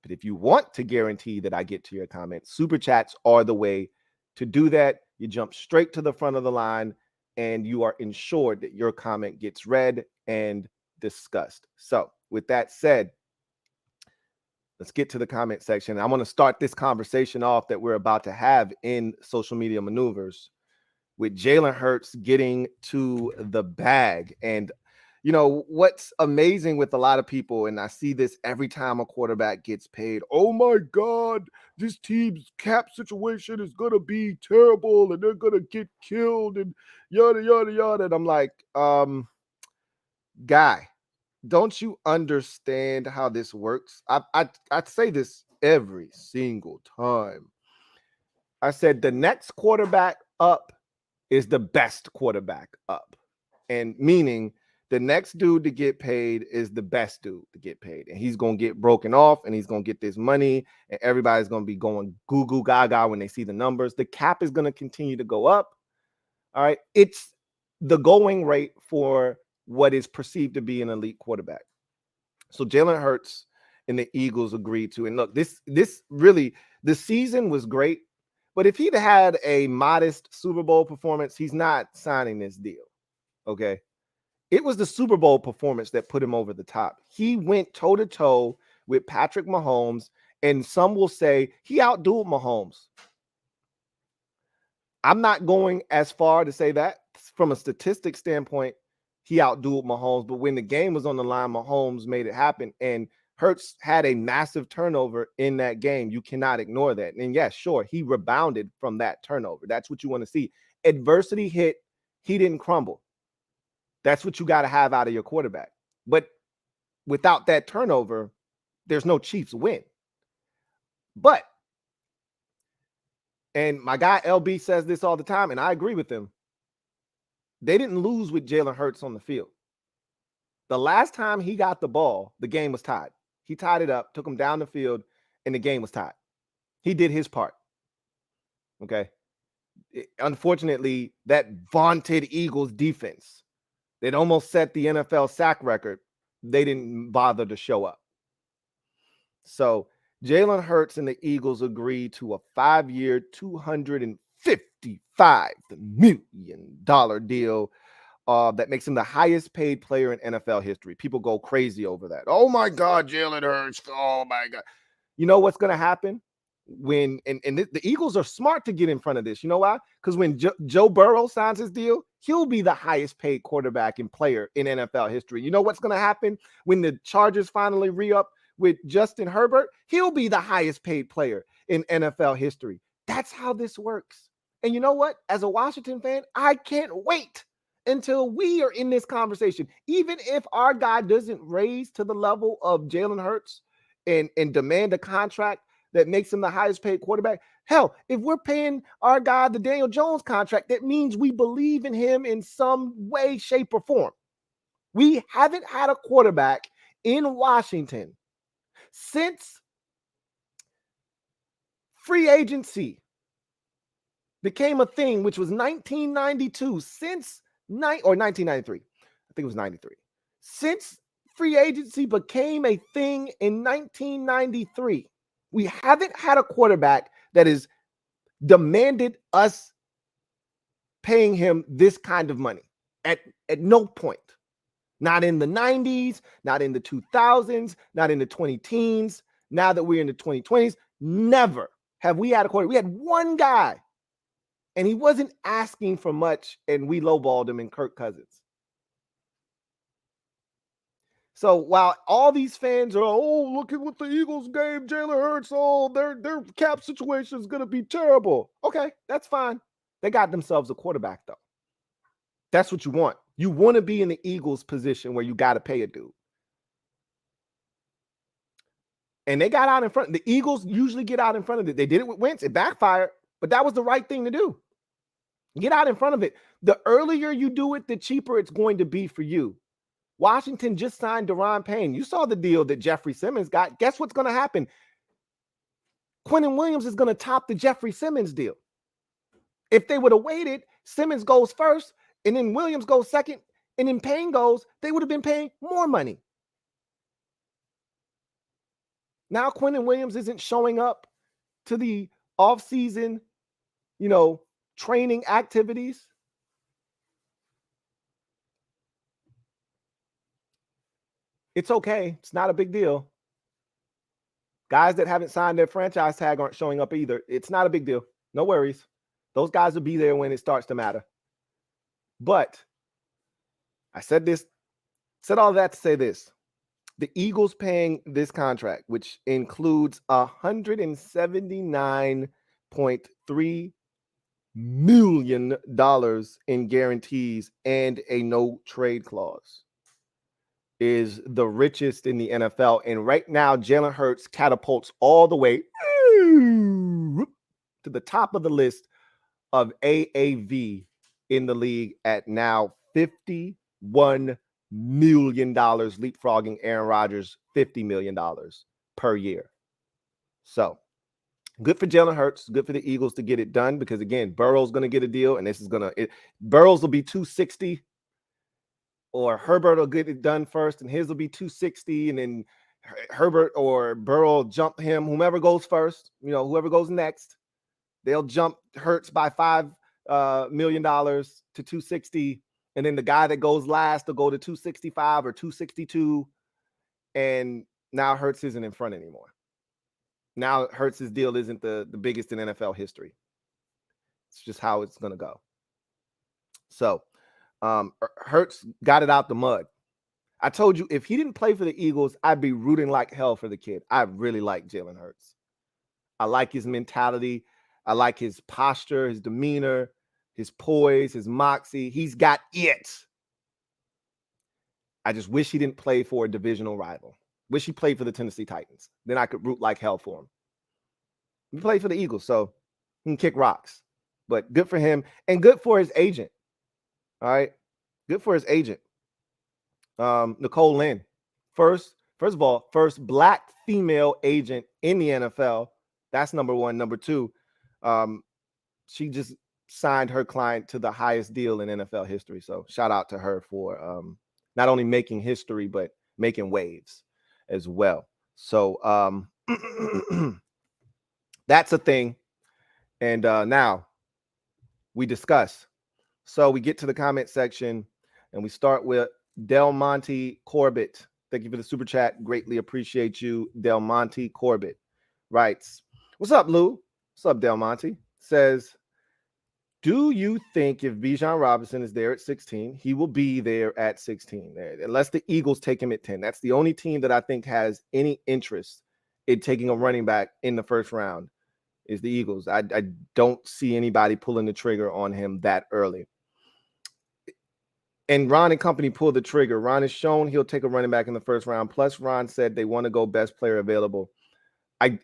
but if you want to guarantee that I get to your comment, super chats are the way to do that. You jump straight to the front of the line and you are ensured that your comment gets read and discussed. So with that said, let's get to the comment section. I want to start this conversation off that we're about to have in social media maneuvers with Jalen Hurts getting to the bag. And, you know, what's amazing with a lot of people, and I see this every time a quarterback gets paid, oh my God, this team's cap situation is going to be terrible and they're going to get killed and yada, yada, yada. And I'm like, guy, don't you understand how this works? I say this every single time. I said the next quarterback up is the best quarterback up. And meaning the next dude to get paid is the best dude to get paid. And he's going to get broken off and he's going to get this money and everybody's going to be going goo goo gaga when they see the numbers. The cap is going to continue to go up. All right. It's the going rate for what is perceived to be an elite quarterback. So Jalen Hurts and the Eagles agreed to. And look, this really, the season was great. But if he'd had a modest Super Bowl performance, he's not signing this deal. Okay. It was the Super Bowl performance that put him over the top. He went toe-to-toe with Patrick Mahomes, and some will say he outdueled Mahomes. I'm not going as far to say that. From a statistic standpoint, he outdueled Mahomes, but when the game was on the line, Mahomes made it happen, and Hurts had a massive turnover in that game. You cannot ignore that. And yes, sure, he rebounded from that turnover. That's what you want to see. Adversity hit, he didn't crumble. That's what you got to have out of your quarterback. But without that turnover, there's no Chiefs win. But, and my guy LB says this all the time, and I agree with him, they didn't lose with Jalen Hurts on the field. The last time he got the ball, the game was tied. He tied it up, took him down the field, and the game was tied. He did his part. Okay. Unfortunately, that vaunted Eagles defense that almost set the NFL sack record, they didn't bother to show up. So Jalen Hurts and the Eagles agreed to a 5-year, $255 million deal that makes him the highest paid player in NFL history. People go crazy over that. Oh my God, Jalen Hurts. Oh my God. You know what's going to happen? When the Eagles are smart to get in front of this. You know why? Because when Joe Burrow signs his deal, he'll be the highest paid quarterback and player in NFL history. You know what's going to happen when the Chargers finally re-up with Justin Herbert? He'll be the highest paid player in NFL history. That's how this works. And you know what? As a Washington fan, I can't wait until we are in this conversation. Even if our guy doesn't raise to the level of Jalen Hurts and demand a contract that makes him the highest paid quarterback. Hell, if we're paying our guy the Daniel Jones contract, that means we believe in him in some way, shape, or form. We haven't had a quarterback in Washington since free agency became a thing, which was 1992, since 1993. I think it was 93. Since free agency became a thing in 1993. We haven't had a quarterback that has demanded us paying him this kind of money at no point. Not in the 90s, not in the 2000s, not in the 2010s. Now that we're in the 2020s, never have we had a quarterback. We had one guy, and he wasn't asking for much, and we lowballed him in Kirk Cousins. So while all these fans are, oh, look at what the Eagles gave Jalen Hurts, oh, their cap situation is going to be terrible. Okay, that's fine. They got themselves a quarterback, though. That's what you want. You want to be in the Eagles position where you got to pay a dude. And they got out in front. The Eagles usually get out in front of it. They did it with Wentz. It backfired, but that was the right thing to do. Get out in front of it. The earlier you do it, the cheaper it's going to be for you. Washington just signed Daron Payne. You saw the deal that Jeffrey Simmons got. Guess what's going to happen? Quentin Williams is going to top the Jeffrey Simmons deal. If they would have waited, Simmons goes first, and then Williams goes second, and then Payne goes, they would have been paying more money. Now Quentin Williams isn't showing up to the offseason, training activities. It's okay. It's not a big deal. Guys that haven't signed their franchise tag aren't showing up either. It's not a big deal. No worries. Those guys will be there when it starts to matter. But I said all that to say this. The Eagles paying this contract, which includes $179.3 million in guarantees and a no trade clause, is the richest in the NFL. And right now, Jalen Hurts catapults all the way to the top of the list of AAV in the league at now $51 million, leapfrogging Aaron Rodgers $50 million per year. So good for Jalen Hurts, good for the Eagles to get it done, because again, Burrow's going to get a deal, and this is Burrow's will be 260, or Herbert will get it done first, and his will be 260, and then Herbert or Burrow jump him, whomever goes first, whoever goes next, they'll jump Hurts by $5 million to 260, and then the guy that goes last will go to 265 or 262, and now Hurts isn't in front anymore. Now Hurts' deal isn't the biggest in NFL history. It's just how it's going to go. So Hurts got it out the mud. I told you, if he didn't play for the Eagles, I'd be rooting like hell for the kid. I really like Jalen Hurts. I like his mentality. I like his posture, his demeanor, his poise, his moxie. He's got it. I just wish he didn't play for a divisional rival. Wish he played for the Tennessee Titans. Then I could root like hell for him. He played for the Eagles, so he can kick rocks. But good for him and good for his agent. All right. Good for his agent. Nicole Lynn. First of all, first black female agent in the NFL. That's number one. Number two, she just signed her client to the highest deal in NFL history. So shout out to her for not only making history, but making waves as well. So that's a thing. And now we discuss. So we get to the comment section and we start with Del Monte Corbett. Thank you for the super chat. Greatly appreciate you. Del Monte Corbett writes, what's up, Lou? What's up, Del Monte? Says, do you think if Bijan Robinson is there at 16, he will be there at 16? Unless the Eagles take him at 10. That's the only team that I think has any interest in taking a running back in the first round is the Eagles. I don't see anybody pulling the trigger on him that early. And Ron and company pulled the trigger. Ron has shown he'll take a running back in the first round. Plus, Ron said they want to go best player available. I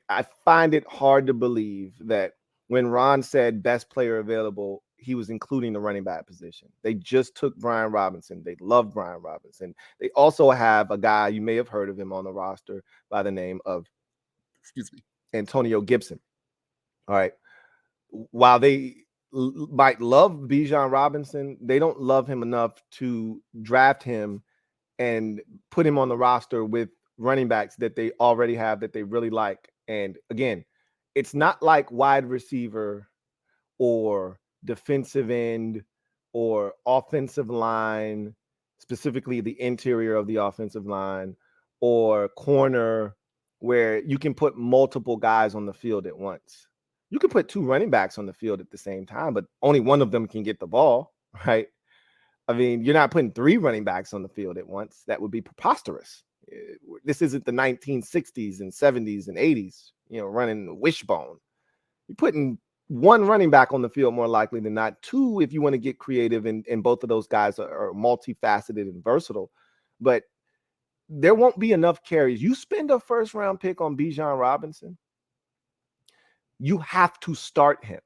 find it hard to believe that when Ron said best player available, he was including the running back position. They just took Brian Robinson. They love Brian Robinson. They also have a guy, you may have heard of him on the roster by the name of, Antonio Gibson. All right. While they might love Bijan Robinson, they don't love him enough to draft him and put him on the roster with running backs that they already have that they really like. And again, it's not like wide receiver or defensive end or offensive line, specifically the interior of the offensive line, or corner, where you can put multiple guys on the field at once. You can put two running backs on the field at the same time, but only one of them can get the ball, right? I mean, you're not putting three running backs on the field at once. That would be preposterous. This isn't the 1960s and 70s and 80s, running wishbone. You're putting one running back on the field more likely than not. Two, if you want to get creative, and both of those guys are multifaceted and versatile. But there won't be enough carries. You spend a first-round pick on Bijan Robinson, you have to start him.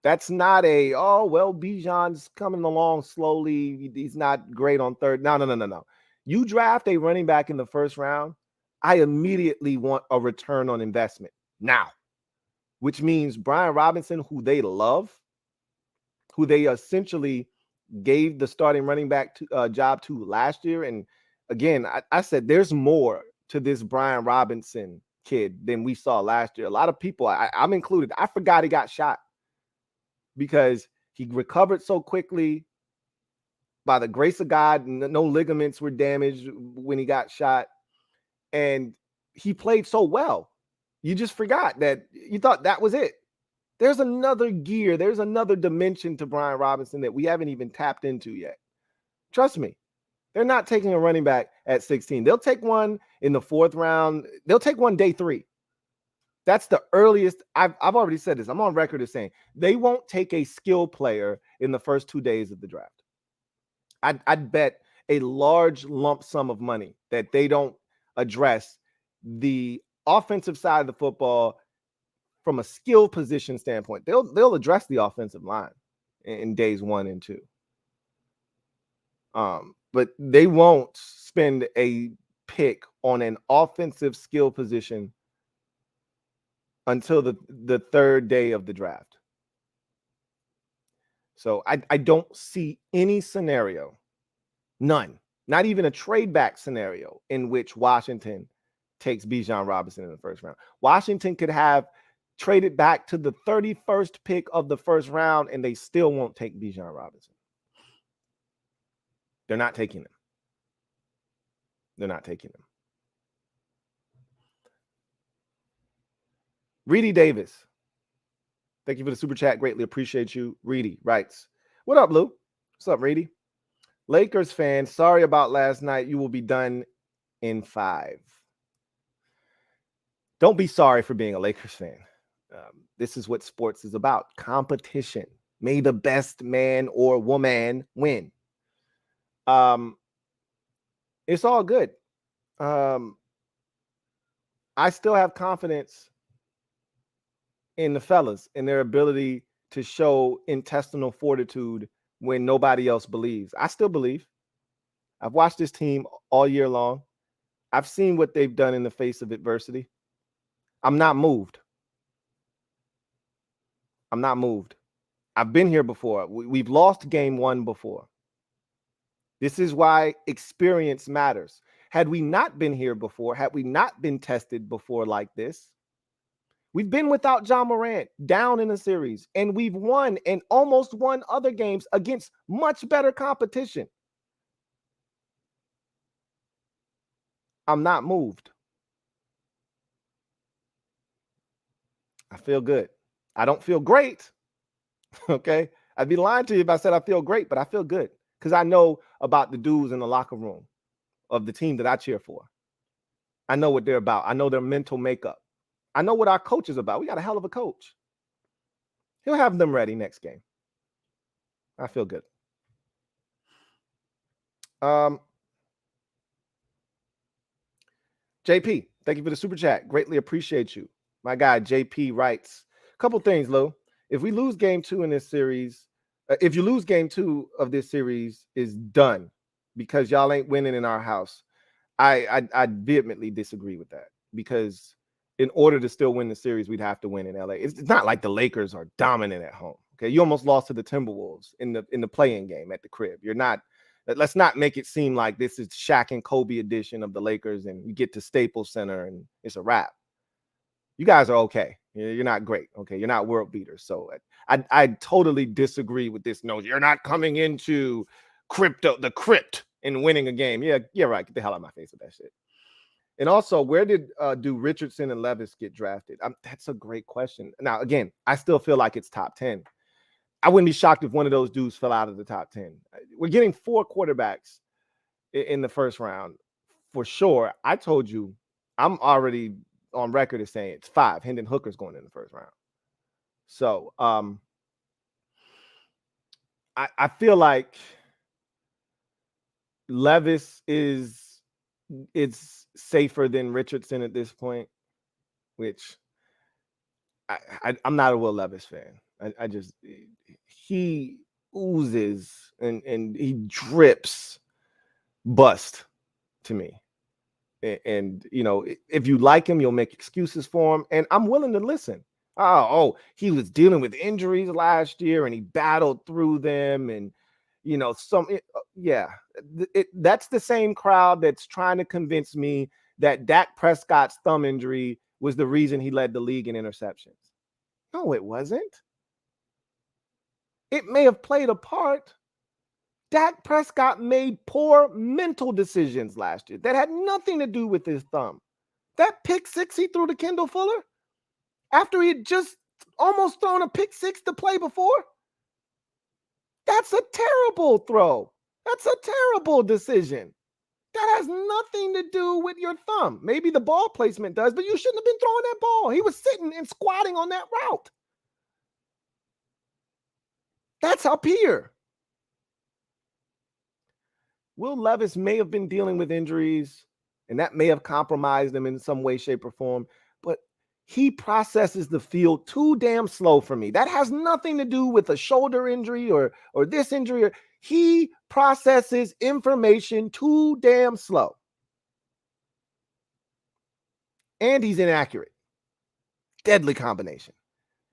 That's not Bijan's coming along slowly. He's not great on third. No. You draft a running back in the first round, I immediately want a return on investment now, which means Brian Robinson, who they love, who they essentially gave the starting running back job to last year. And again, I said there's more to this Brian Robinson kid than we saw last year. A lot of people, I'm included, I forgot he got shot because he recovered so quickly. By the grace of God, no ligaments were damaged when he got shot. And he played so well. You just forgot that. You thought that was it. There's another gear. There's another dimension to Brian Robinson that we haven't even tapped into yet. Trust me. They're not taking a running back at 16. They'll take one in the fourth round. They'll take one day 3. That's the earliest. I've already said this. I'm on record as saying they won't take a skill player in the first 2 days of the draft. I'd bet a large lump sum of money that they don't address the offensive side of the football from a skill position standpoint. They'll address the offensive line in days 1 and 2. But they won't spend a pick on an offensive skill position until the third day of the draft. So I don't see any scenario, none, not even a trade back scenario in which Washington takes Bijan Robinson in the first round. Washington could have traded back to the 31st pick of the first round and they still won't take Bijan Robinson. They're not taking him. They're not taking him. Reedy Davis. Thank you for the super chat. Greatly appreciate you. Reedy writes, what up, Lou? What's up, Reedy? Lakers fan, sorry about last night. You will be done in 5. Don't be sorry for being a Lakers fan. This is what sports is about. Competition. May the best man or woman win. In It's all good. I still have confidence in the fellas and their ability to show intestinal fortitude when nobody else believes. I still believe. I've watched this team all year long. I've seen what they've done in the face of adversity. I'm not moved. I'm not moved. I've been here before. We've lost game 1 before. This is why experience matters. Had we not been here before, had we not been tested before like this, we've been without John Morant, down in a series, and we've won and almost won other games against much better competition. I'm not moved. I feel good. I don't feel great. Okay. I'd be lying to you if I said I feel great, but I feel good because I know about the dudes in the locker room of the team that I cheer for. I know what they're about. I know their mental makeup. I know what our coach is about. We got a hell of a coach. He'll have them ready next game. I feel good. JP, thank you for the super chat. Greatly appreciate you. My guy JP writes a couple things, Lou. If we lose game 2 in this series, if you lose game 2 of this series, is done because y'all ain't winning in our house. I vehemently disagree with that because in order to still win the series, we'd have to win in LA. It's not like the Lakers are dominant at home. Okay, you almost lost to the Timberwolves in the play-in game at the crib. You're not. Let's not make it seem like this is Shaq and Kobe edition of the Lakers, and you get to Staples Center and it's a wrap. You guys are okay. You're not great. Okay, you're not world beaters. So I totally disagree with this. No, you're not coming into the crypt and winning a game. Yeah, right. Get the hell out of my face with that shit. And also, where did do Richardson and Levis get drafted? That's a great question. Now, again, I still feel like it's top 10. I wouldn't be shocked if one of those dudes fell out of the top 10. We're getting 4 quarterbacks in the first round for sure. I told you, I'm already on record as saying it's 5. Hendon Hooker's going in the first round. So I feel like Levis it's safer than Richardson at this point, which I'm not a Will Levis fan. I just he oozes and he drips bust to me. And you know, if you like him, you'll make excuses for him, and I'm willing to listen. Oh, he was dealing with injuries last year, and he battled through them, and you know, that's the same crowd that's trying to convince me that Dak Prescott's thumb injury was the reason he led the league in interceptions. No, it wasn't. It may have played a part. Dak Prescott made poor mental decisions last year that had nothing to do with his thumb. That pick 6 he threw to Kendall Fuller after he had just almost thrown a pick 6 the play before, that's a terrible throw. That's a terrible decision. That has nothing to do with your thumb. Maybe the ball placement does, but you shouldn't have been throwing that ball. He was sitting and squatting on that route. That's up here. Will Levis may have been dealing with injuries, and that may have compromised him in some way, shape, or form, but he processes the field too damn slow for me. That has nothing to do with a shoulder injury or this injury. He processes information too damn slow. And he's inaccurate. Deadly combination.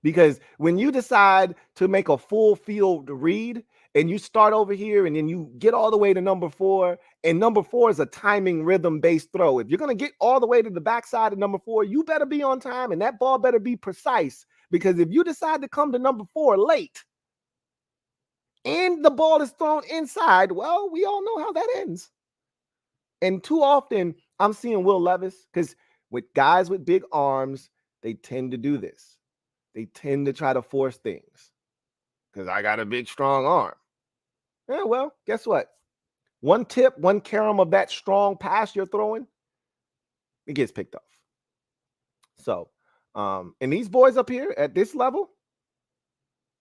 Because when you decide to make a full field read and you start over here and then you get all the way to number 4, and number 4 is a timing rhythm based throw. If you're going to get all the way to the backside of number 4, you better be on time and that ball better be precise, because if you decide to come to number 4 late and the ball is thrown inside, well, we all know how that ends. And too often I'm seeing Will Levis, because with guys with big arms, they tend to do this. They tend to try to force things because I got a big, strong arm. Yeah, well, guess what? One tip, one carom of that strong pass you're throwing, it gets picked off. So, and these boys up here at this level,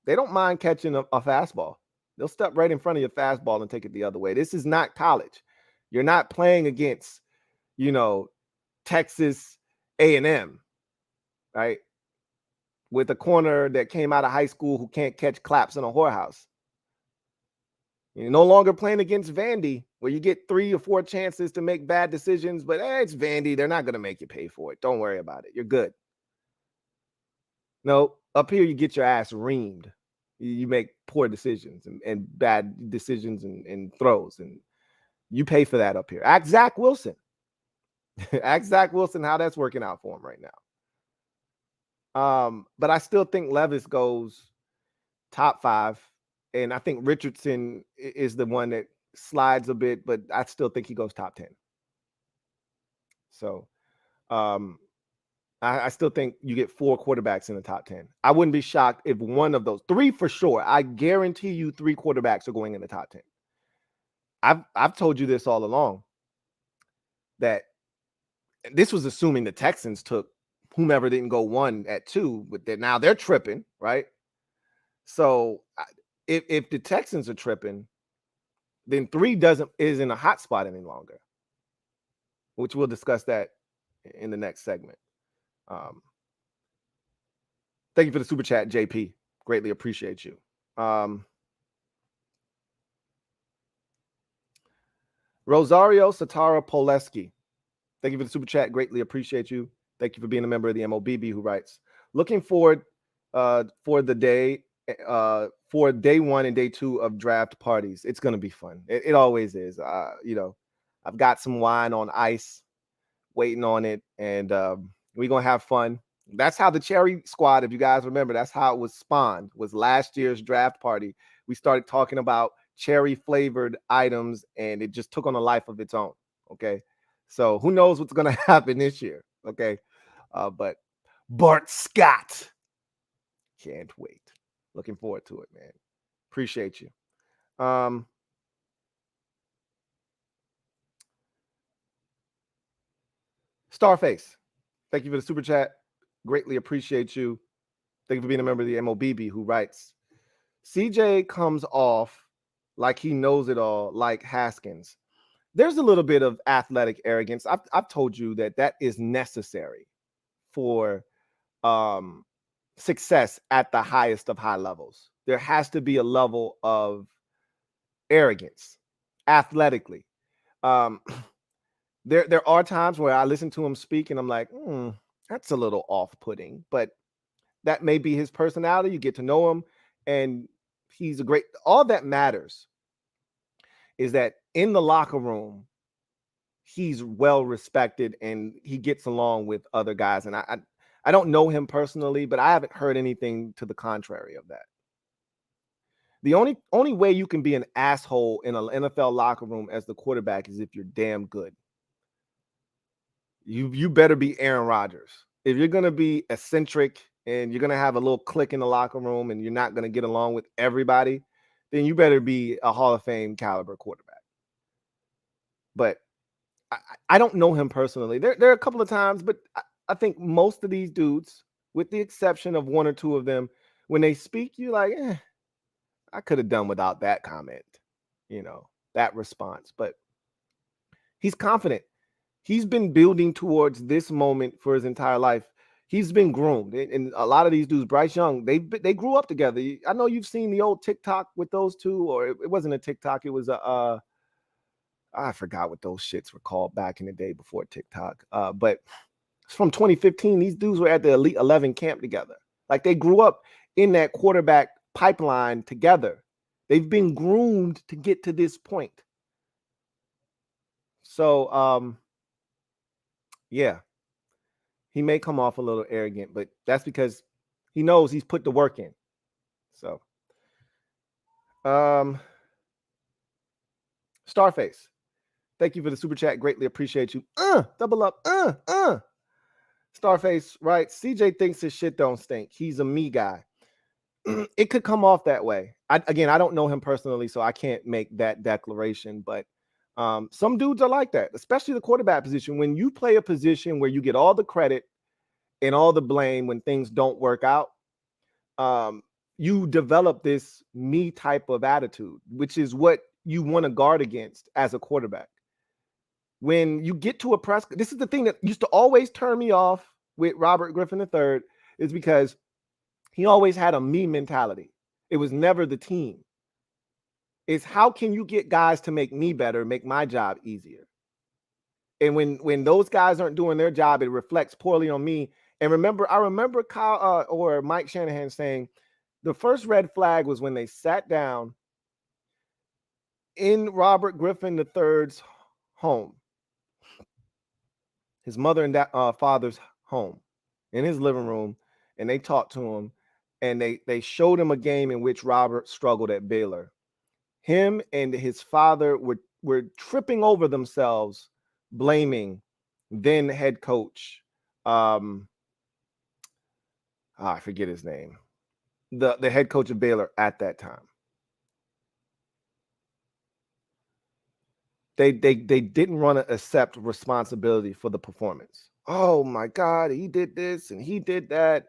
they don't mind catching a fastball. They'll step right in front of your fastball and take it the other way. This is not college. You're not playing against, Texas A&M, right? With a corner that came out of high school who can't catch claps in a whorehouse. You're no longer playing against Vandy, where you get 3 or 4 chances to make bad decisions, but it's Vandy. They're not going to make you pay for it. Don't worry about it. You're good. No, up here you get your ass reamed. You make poor decisions and bad decisions and throws, and you pay for that up here. Ask Zach Wilson. Ask Zach Wilson how that's working out for him right now. But I still think Levis goes top 5. And I think Richardson is the one that slides a bit, but I still think he goes top 10. So I still think you get 4 quarterbacks in the top 10. I wouldn't be shocked if one of those, 3 for sure. I guarantee you 3 quarterbacks are going in the top 10. I've told you this all along, that this was assuming the Texans took whomever didn't go 1 at 2, but now they're tripping, right? So if the Texans are tripping, then 3 isn't a hot spot any longer, which we'll discuss that in the next segment. Thank you for the super chat, JP. Greatly appreciate you. Rosario Satara Poleski. Thank you for the super chat. Greatly appreciate you. Thank you for being a member of the MOBB, who writes, looking forward for day 1 and day 2 of draft parties. It's going to be fun. It always is. I've got some wine on ice waiting on it, and we're going to have fun. That's how the Cherry Squad, if you guys remember, that's how it was spawned, was last year's draft party. We started talking about cherry flavored items, and it just took on a life of its own. Okay. So who knows what's going to happen this year. Okay. But Bart Scott, can't wait. Looking forward to it, man. Appreciate you. Starface, thank you for the super chat. Greatly appreciate you. Thank you for being a member of the MOBB, who writes, CJ comes off like he knows it all, like Haskins. There's a little bit of athletic arrogance. I've told you that is necessary for success at the highest of high levels. There has to be a level of arrogance athletically. There are times where I listen to him speak and I'm like, that's a little off-putting, but that may be his personality. You get to know him, and he's all that matters is that in the locker room, he's well respected and he gets along with other guys. And I don't know him personally, but I haven't heard anything to the contrary of that. The only way you can be an asshole in an NFL locker room as the quarterback is if you're damn good. You better be Aaron Rodgers. If you're going to be eccentric and you're going to have a little clique in the locker room and you're not going to get along with everybody, then you better be a Hall of Fame caliber quarterback. But I don't know him personally. There are a couple of times, but I think most of these dudes, with the exception of 1 or 2 of them, when they speak, you're like, I could have done without that comment, that response. But he's confident. He's been building towards this moment for his entire life. He's been groomed. And a lot of these dudes, Bryce Young, they grew up together. I know you've seen the old TikTok with those two, or it wasn't a TikTok. It was I forgot what those shits were called back in the day before TikTok. But it's from 2015. These dudes were at the Elite 11 camp together. Like, they grew up in that quarterback pipeline together. They've been groomed to get to this point. So, yeah, he may come off a little arrogant, but that's because he knows he's put the work in. So, Starface, thank you for the super chat. Greatly appreciate you. Double up. Starface, right? CJ thinks his shit don't stink. He's a me guy. It could come off that way. I don't know him personally, so I can't make that declaration, but some dudes are like that, especially the quarterback position. When you play a position where you get all the credit and all the blame when things don't work out, you develop this me type of attitude, which is what you want to guard against as a quarterback. When you get to a press, this is the thing that used to always turn me off with Robert Griffin III, is because he always had a me mentality. It was never the team. It's how can you get guys to make me better, make my job easier? And when those guys aren't doing their job, it reflects poorly on me. And I remember Kyle or Mike Shanahan saying the first red flag was when they sat down in Robert Griffin III's home, his mother and father's home, in his living room, and they talked to him, and they showed him a game in which Robert struggled at Baylor. Him and his father were tripping over themselves, blaming then head coach. I forget his name. The head coach of Baylor at that time. They didn't want to accept responsibility for the performance. Oh my God, he did this and he did that.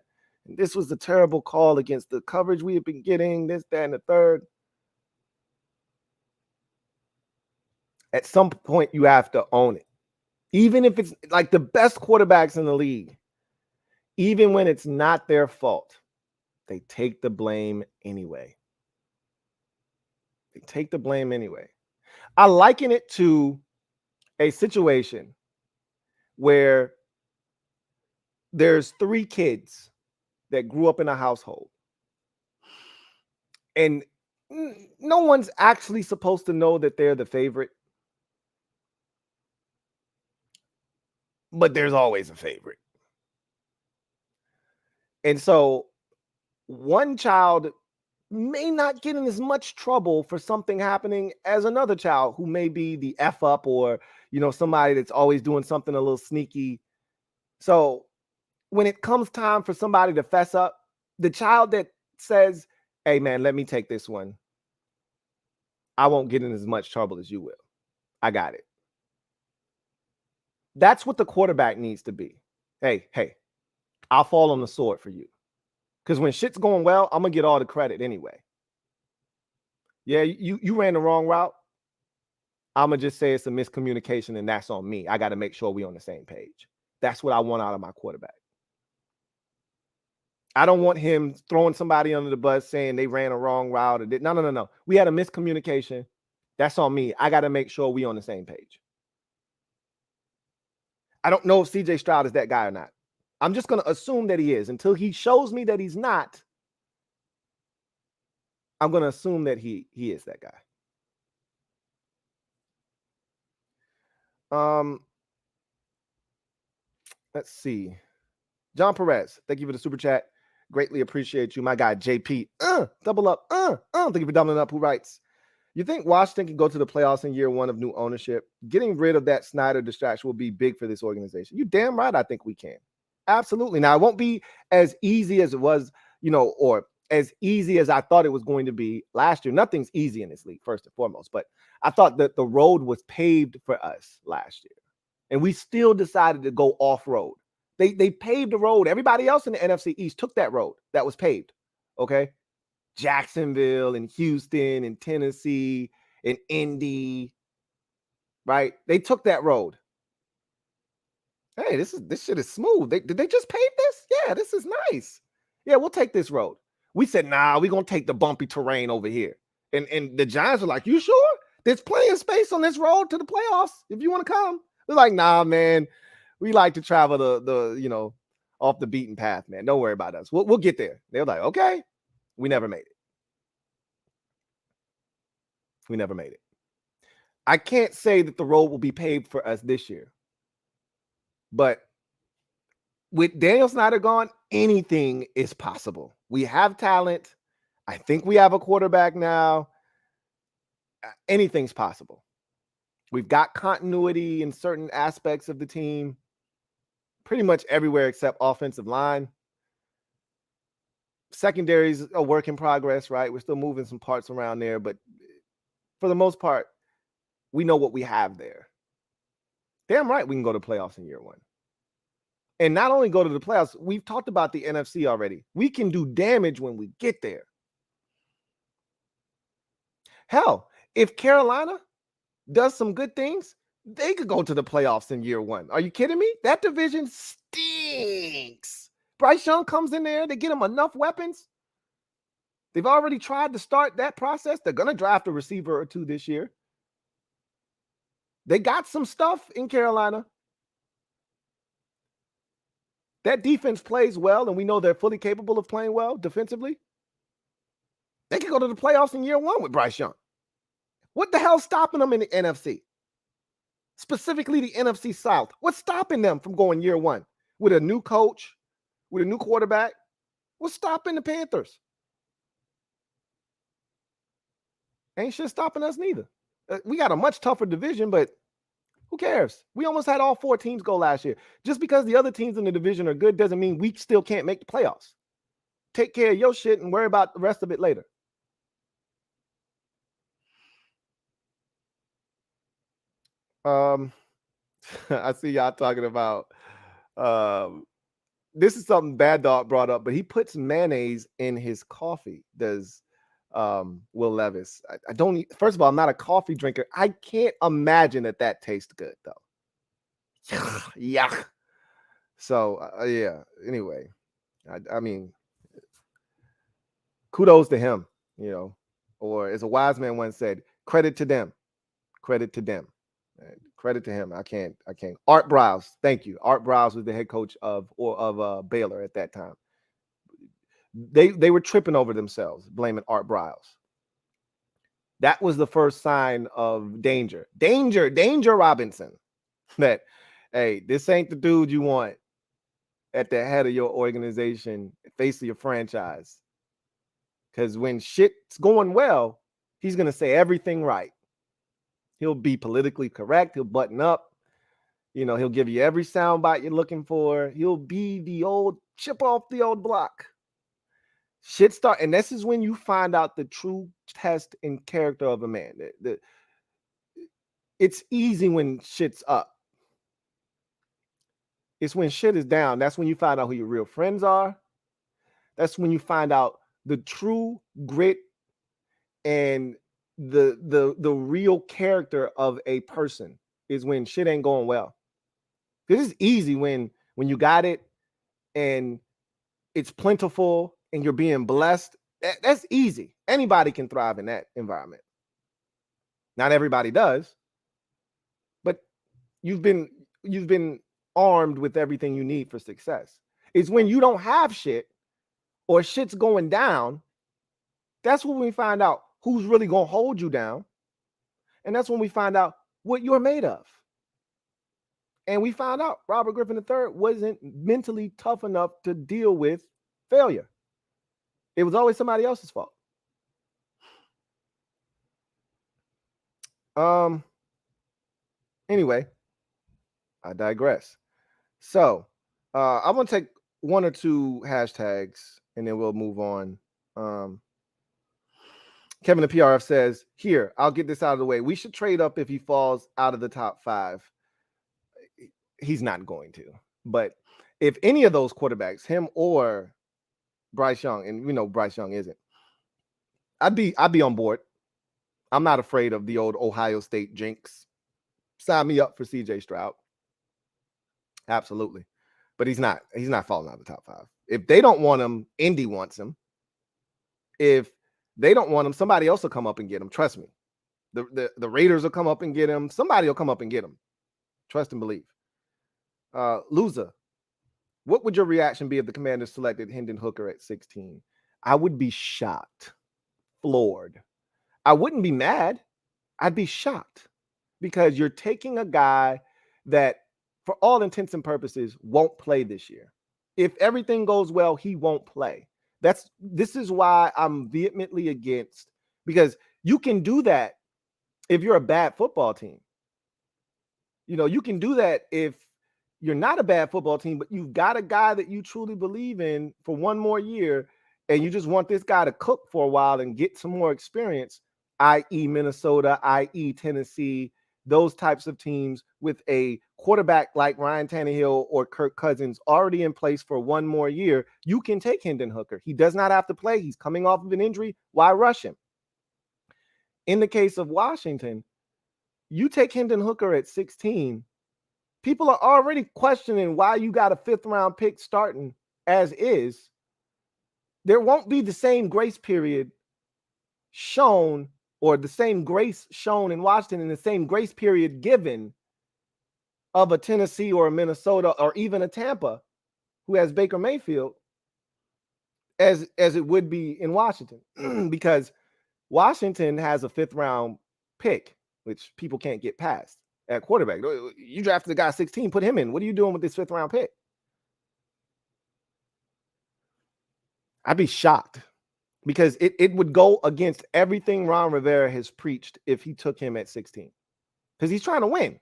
And this was a terrible call against the coverage we had been getting, this, that, and the third. At some point, you have to own it. Even if it's like the best quarterbacks in the league, even when it's not their fault, they take the blame anyway. They take the blame anyway. I liken it to a situation where there's 3 kids that grew up in a household, and no one's actually supposed to know that they're the favorite, but there's always a favorite. And so one child may not get in as much trouble for something happening as another child who may be the F up, or, somebody that's always doing something a little sneaky. So when it comes time for somebody to fess up, the child that says, hey man, let me take this one, I won't get in as much trouble as you will. I got it. That's what the quarterback needs to be. Hey, I'll fall on the sword for you. Because when shit's going well, I'm going to get all the credit anyway. Yeah, you ran the wrong route. I'm going to just say it's a miscommunication and that's on me. I got to make sure we're on the same page. That's what I want out of my quarterback. I don't want him throwing somebody under the bus saying they ran a wrong route. No. We had a miscommunication. That's on me. I got to make sure we're on the same page. I don't know if CJ Stroud is that guy or not. I'm just going to assume that he is. Until he shows me that he's not, I'm going to assume that he is that guy. Let's see. John Perez, thank you for the super chat. Greatly appreciate you. My guy, JP, double up. Thank you for doubling up. Who writes, you think Washington can go to the playoffs in year 1 of new ownership? Getting rid of that Snyder distraction will be big for this organization. You damn right I think we can. Absolutely. Now, it won't be as easy as it was, or as easy as I thought it was going to be last year. Nothing's easy in this league, first and foremost. But I thought that the road was paved for us last year. And we still decided to go off-road. They paved the road. Everybody else in the NFC East took that road that was paved. Okay? Jacksonville and Houston and Tennessee and Indy, right? They took that road. Hey, this shit is smooth. Did they just pave this? Yeah, this is nice. Yeah, we'll take this road. We said, nah, we're going to take the bumpy terrain over here. And the Giants were like, you sure? There's plenty of space on this road to the playoffs if you want to come. They're like, nah, man. We like to travel the off the beaten path, man. Don't worry about us. We'll get there. They're like, okay. We never made it. We never made it. I can't say that the road will be paved for us this year. But with Daniel Snyder gone, anything is possible. We have talent. I think we have a quarterback now. Anything's possible. We've got continuity in certain aspects of the team, pretty much everywhere except offensive line. Secondary is a work in progress, right? We're still moving some parts around there, but for the most part, we know what we have there. Damn right we can go to playoffs in year 1. And not only go to the playoffs, we've talked about the NFC already. We can do damage when we get there. Hell, if Carolina does some good things, They could go to the playoffs in year one. Are you kidding me? That division stinks. Bryce Young comes in there. They get him enough weapons. They've already tried to start that process. They're going to draft a receiver or two this year. They got some stuff in Carolina. That defense plays well, and we know they're fully capable of playing well defensively. They could go to the playoffs in year one with Bryce Young. What the hell's stopping them in the NFC? Specifically the NFC South. What's stopping them from going year one with a new coach, with a new quarterback? What's stopping the Panthers? Ain't shit stopping us neither. We got a much tougher division, but who cares? We almost had all 4 teams go last year. Just because the other teams in the division are good doesn't mean we still can't make the playoffs. Take care of your shit and worry about the rest of it later. I see y'all talking about this is something Bad Dog brought up, but he puts mayonnaise in his coffee. Does Will Levis? I don't. First of all, I'm not a coffee drinker. I can't imagine that tastes good though. Yuck. So yeah. Anyway, I mean, kudos to him. You know, or as a wise man once said, credit to them. Credit to them. Credit to him. I can't. Art Briles. Thank you. Art Briles was the head coach of Baylor at that time. They were tripping over themselves, blaming Art Briles. That was the first sign of danger. Danger Robinson. That, hey, this ain't the dude you want at the head of your organization, face of your franchise. Because when shit's going well, he's going to say everything right. He'll be politically correct. He'll button up. You know, he'll give you every soundbite you're looking for. He'll be the old chip off the old block. Shit start, and this is when you find out the true test and character of a man. It's easy when shit's up. It's when shit is down. That's when you find out who your real friends are. That's when you find out the true grit and the real character of a person is when shit ain't going well. This is easy when you got it and it's plentiful and you're being blessed. That's easy. Anybody can thrive in that environment. Not everybody does, but you've been armed with everything you need for success. It's when you don't have shit or shit's going down. That's when we find out who's really going to hold you down. And that's when we find out what you're made of. And we found out Robert Griffin III wasn't mentally tough enough to deal with failure. It was always somebody else's fault. Anyway, I digress. So I'm going to take 1 or 2 hashtags and then we'll move on. Kevin the PRF says, here, I'll get this out of the way. We should trade up if he falls out of the top 5. He's not going to. But if any of those quarterbacks, him or Bryce Young, and we know Bryce Young isn't, I'd be on board. I'm not afraid of the old Ohio State jinx. Sign me up for CJ Stroud. Absolutely. But he's not falling out of the top 5. If they don't want him, Indy wants him. If they don't want him, somebody else will come up and get him. Trust me. The Raiders will come up and get him. Somebody will come up and get him. Trust and believe. Loser, what would your reaction be if the Commanders selected Hendon Hooker at 16? I would be shocked, floored. I wouldn't be mad. I'd be shocked because you're taking a guy that, for all intents and purposes, won't play this year. If everything goes well, he won't play. This is why I'm vehemently against, because you can do that if you're a bad football team. You know, you can do that if you're not a bad football team, but you've got a guy that you truly believe in for 1 more year, and you just want this guy to cook for a while and get some more experience, i.e. Minnesota, i.e. Tennessee, those types of teams with a quarterback like Ryan Tannehill or Kirk Cousins already in place for 1 more year. You can take Hendon Hooker. He does not have to play. He's coming off of an injury. Why rush him? In the case of Washington, You take Hendon Hooker at 16, people are already questioning why you got a 5th round pick starting as is. There won't be the same grace period shown, or the same grace shown in Washington, and the same grace period given of a Tennessee or a Minnesota or even a Tampa who has Baker Mayfield as it would be in Washington. Because Washington has a 5th round pick, which people can't get past at quarterback. You drafted the guy 16, put him in. What are you doing with this 5th round pick? I'd be shocked, because it would go against everything Ron Rivera has preached if he took him at 16, because he's trying to win.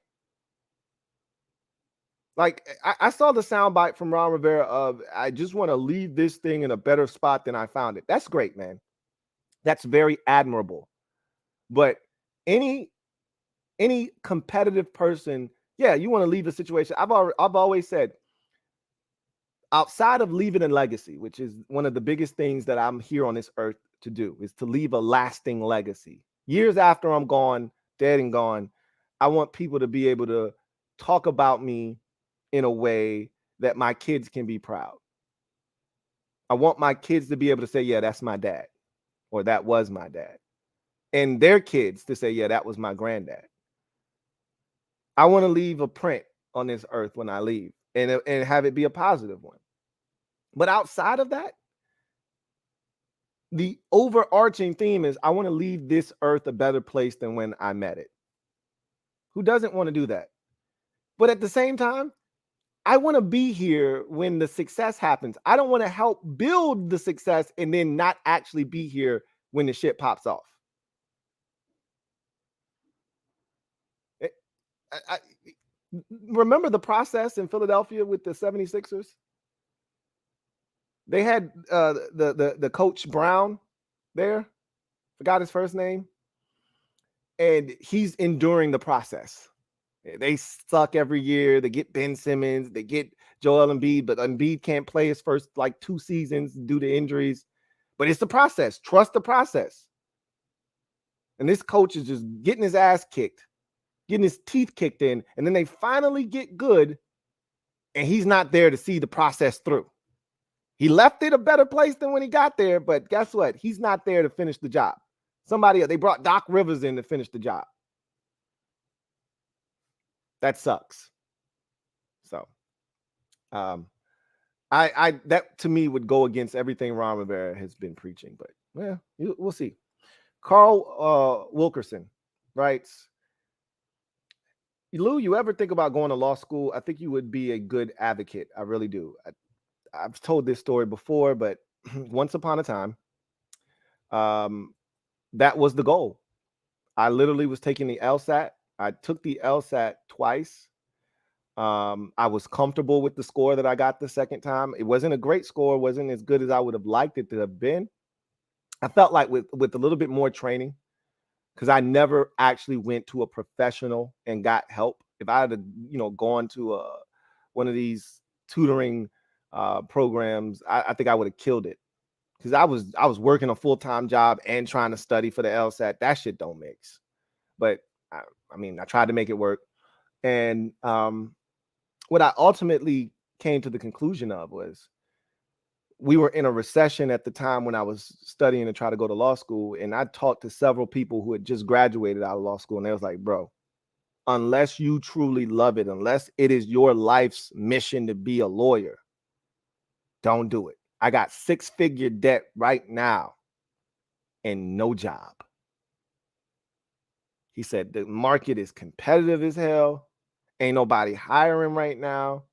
Like, I saw the soundbite from Ron Rivera of, I just want to leave this thing in a better spot than I found it. That's great, man. That's very admirable. But any competitive person, yeah, you want to leave a situation. I've always said, outside of leaving a legacy, which is one of the biggest things that I'm here on this earth to do, is to leave a lasting legacy. Years after I'm gone, dead and gone, I want people to be able to talk about me in a way that my kids can be proud. I want my kids to be able to say, yeah, that's my dad, or that was my dad. And their kids to say, yeah, that was my granddad. I want to leave a print on this earth when I leave, and have it be a positive one. But outside of that, the overarching theme is, I want to leave this earth a better place than when I met it. Who doesn't want to do that? But at the same time, I want to be here when the success happens. I don't want to help build the success and then not actually be here when the shit pops off. I remember the process in Philadelphia with the 76ers? They had the coach Brown there. Forgot his first name. And he's enduring the process. They suck every year. They get Ben Simmons. They get Joel Embiid, but Embiid can't play his first 2 seasons due to injuries. But it's the process. Trust the process. And this coach is just getting his ass kicked, getting his teeth kicked in, and then they finally get good, and he's not there to see the process through. He left it a better place than when he got there, but guess what? He's not there to finish the job. They brought Doc Rivers in to finish the job. That sucks. So, that to me would go against everything Ron Rivera has been preaching, but yeah, we'll see. Carl Wilkerson writes, Lou, you ever think about going to law school? I think you would be a good advocate. I really do. I've told this story before, but once upon a time, that was the goal. I literally was taking the LSAT. I took the LSAT twice. I was comfortable with the score that I got the second time. It wasn't a great score, wasn't as good as I would have liked it to have been. I felt like with a little bit more training, because I never actually went to a professional and got help. If I had gone to one of these tutoring programs, I think I would have killed it, because I was working a full-time job and trying to study for the LSAT. That shit don't mix. But I tried to make it work. And what I ultimately came to the conclusion of was, we were in a recession at the time when I was studying to try to go to law school. And I talked to several people who had just graduated out of law school. And they was like, bro, unless you truly love it, unless it is your life's mission to be a lawyer, don't do it. I got 6-figure debt right now and no job. He said, the market is competitive as hell. Ain't nobody hiring right now.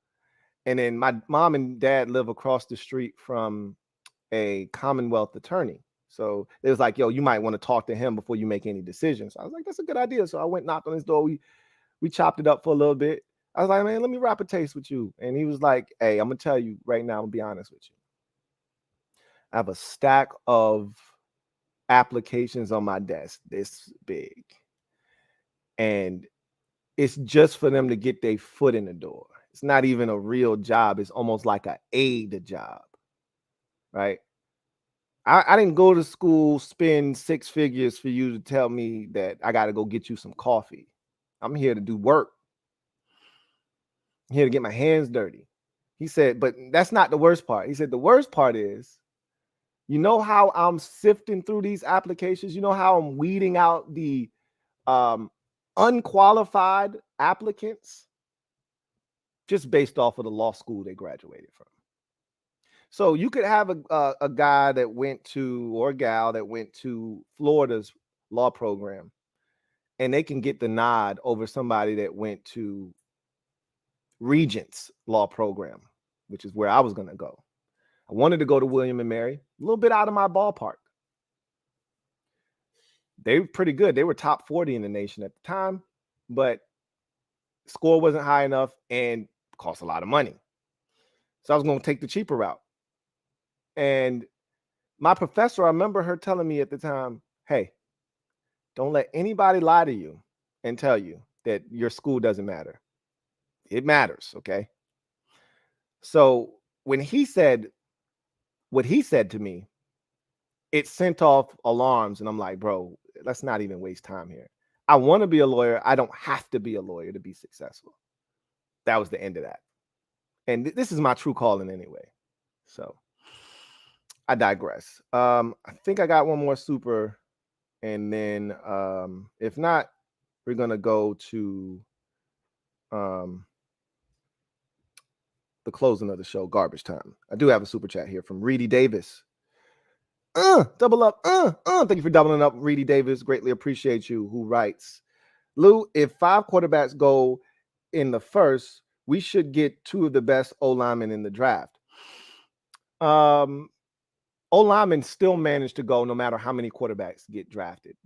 And then my mom and dad live across the street from a Commonwealth attorney. So it was like, yo, you might want to talk to him before you make any decisions. I was like, that's a good idea. So I went, knocked on his door. We chopped it up for a little bit. I was like, man, let me rap a taste with you. And he was like, hey, I'm going to tell you right now, I'm going to be honest with you. I have a stack of applications on my desk this big. And it's just for them to get their foot in the door. It's not even a real job. It's almost like an aid job, right? I didn't go to school, spend 6 figures for you to tell me that I got to go get you some coffee. I'm here to do work. I'm here to get my hands dirty. He said, but that's not the worst part. He said, the worst part is, you know how I'm sifting through these applications? You know how I'm weeding out the unqualified applicants just based off of the law school they graduated from. So you could have a guy that went to, or a gal that went to Florida's law program, and they can get the nod over somebody that went to Regent's law program, which is where I was going to go. I wanted to go to William and Mary, a little bit out of my ballpark. They were pretty good. They were top 40 in the nation at the time, but score wasn't high enough and cost a lot of money. So I was going to take the cheaper route. And my professor, I remember her telling me at the time, hey, don't let anybody lie to you and tell you that your school doesn't matter. It matters, okay? So when he said what he said to me, it sent off alarms. And I'm like, bro, let's not even waste time here. I want to be a lawyer. I don't have to be a lawyer to be successful. That was the end of that. And this is my true calling anyway. So I digress. I think I got one more super. And then if not, we're going to go to the closing of the show, garbage time. I do have a super chat here from Reedy Davis. Double up. Thank you for doubling up, Reedy Davis. Greatly appreciate you. Who writes, Lou, if 5 quarterbacks go in the first, we should get 2 of the best O-linemen in the draft. O-linemen still manage to go no matter how many quarterbacks get drafted.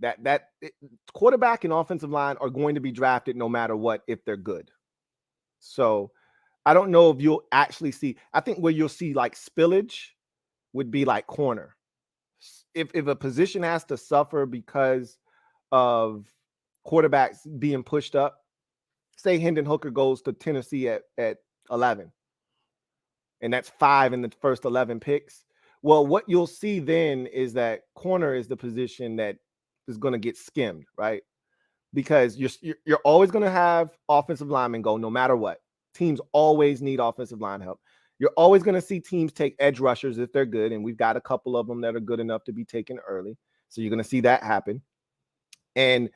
Quarterback and offensive line are going to be drafted no matter what if they're good. So I don't know if you'll actually see. I think where you'll see like spillage would be like corner. If a position has to suffer because of quarterbacks being pushed up, say Hendon Hooker goes to Tennessee at 11, and that's 5 in the first 11 picks. Well, what you'll see then is that corner is the position that is going to get skimmed, right? Because you're always going to have offensive linemen go no matter what. Teams always need offensive line help. You're always going to see teams take edge rushers if they're good, and we've got a couple of them that are good enough to be taken early. So you're going to see that happen. And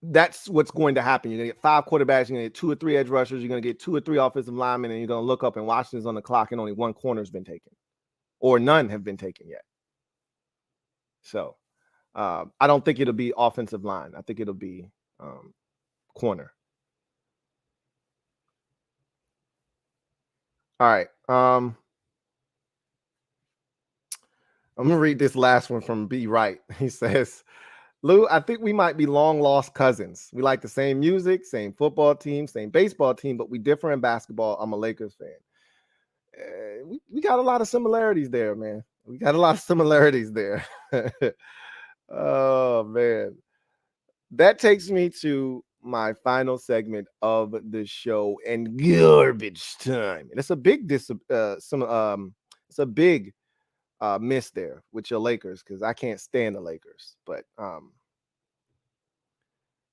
that's what's going to happen. You're going to get 5 quarterbacks, you're going to get 2 or 3 edge rushers, you're going to get 2 or 3 offensive linemen, and you're going to look up and Washington's on the clock and only 1 corner's been taken, or none have been taken yet. So I don't think it'll be offensive line. I think it'll be corner. All right. I'm going to read this last one from B. Wright. He says, Lou, I think we might be long lost cousins. We like the same music, same football team, same baseball team, but we differ in basketball. I'm a Lakers fan. We got a lot of similarities there, man. We got a lot of similarities there. Oh, man. That takes me to my final segment of the show and garbage time. And it's a big it's a big miss there with your Lakers, because I can't stand the Lakers, but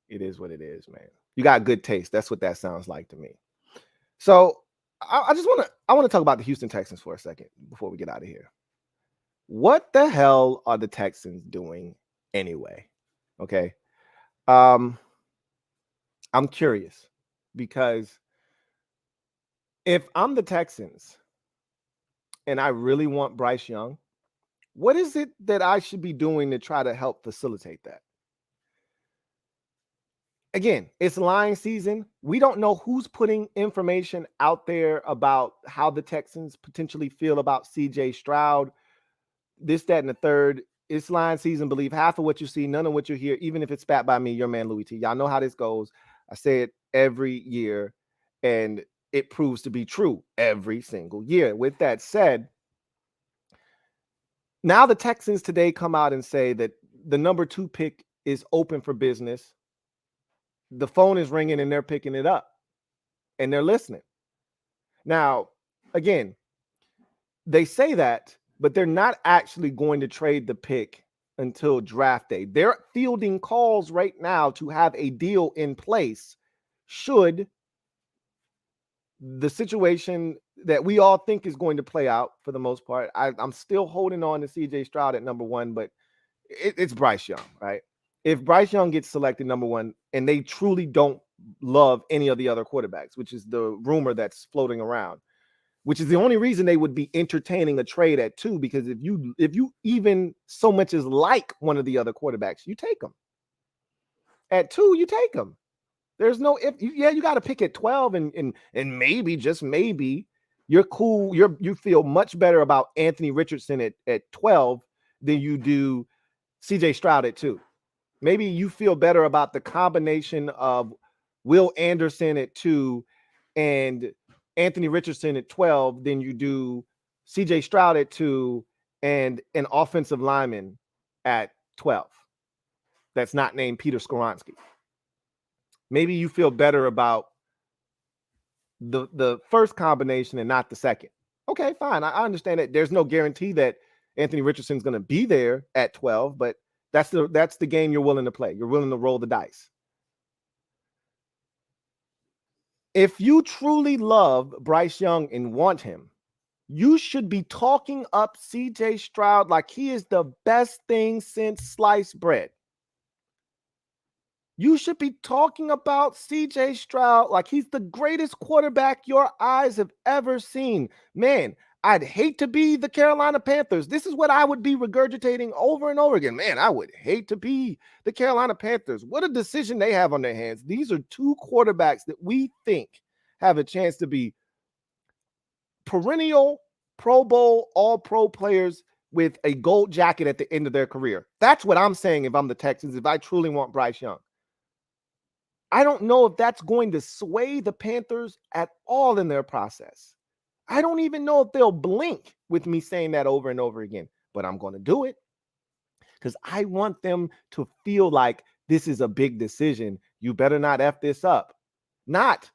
it is what it is, man. You got good taste. That's what that sounds like to me. So I want to talk about the Houston Texans for a second before we get out of here. What the hell are the Texans doing anyway? Okay. I'm curious, because if I'm the Texans and I really want Bryce Young, what is it that I should be doing to try to help facilitate that? Again, it's lying season. We don't know who's putting information out there about how the Texans potentially feel about CJ Stroud, this, that, and the third. It's lying season. Believe half of what you see, none of what you hear, even if it's spat by me, your man Louie T. Y'all know how this goes. I say it every year, and it proves to be true every single year. With that said, now the Texans today come out and say that the number 2 pick is open for business. The phone is ringing and they're picking it up and they're listening. Now, again, they say that, but they're not actually going to trade the pick until draft day. They're fielding calls right now to have a deal in place should the situation that we all think is going to play out for the most part. I'm still holding on to CJ Stroud at number one, but it's Bryce Young, right? If Bryce Young gets selected number one and they truly don't love any of the other quarterbacks, which is the rumor that's floating around, which is the only reason they would be entertaining a trade at 2, because if you even so much as like one of the other quarterbacks, you take them. At 2, you take them. There's no if. You got to pick at 12, and maybe, just maybe, you're cool. You feel much better about Anthony Richardson at 12 than you do CJ Stroud at 2. Maybe you feel better about the combination of Will Anderson at 2 and Anthony Richardson at 12 than you do CJ Stroud at 2 and an offensive lineman at 12 that's not named Peter Skoronski. Maybe you feel better about the first combination and not the second. Okay, fine. I understand that there's no guarantee that Anthony Richardson's going to be there at 12, but that's the game you're willing to play. You're willing to roll the dice. If you truly love Bryce Young and want him, you should be talking up CJ Stroud like he is the best thing since sliced bread. You should be talking about CJ Stroud like he's the greatest quarterback your eyes have ever seen. Man, I'd hate to be the Carolina Panthers. This is what I would be regurgitating over and over again. Man, I would hate to be the Carolina Panthers. What a decision they have on their hands. These are 2 quarterbacks that we think have a chance to be perennial Pro Bowl, all-pro players with a gold jacket at the end of their career. That's what I'm saying if I'm the Texans, if I truly want Bryce Young. I don't know if that's going to sway the Panthers at all in their process. I don't even know if they'll blink with me saying that over and over again, but I'm going to do it because I want them to feel like this is a big decision. You better not F this up. Not,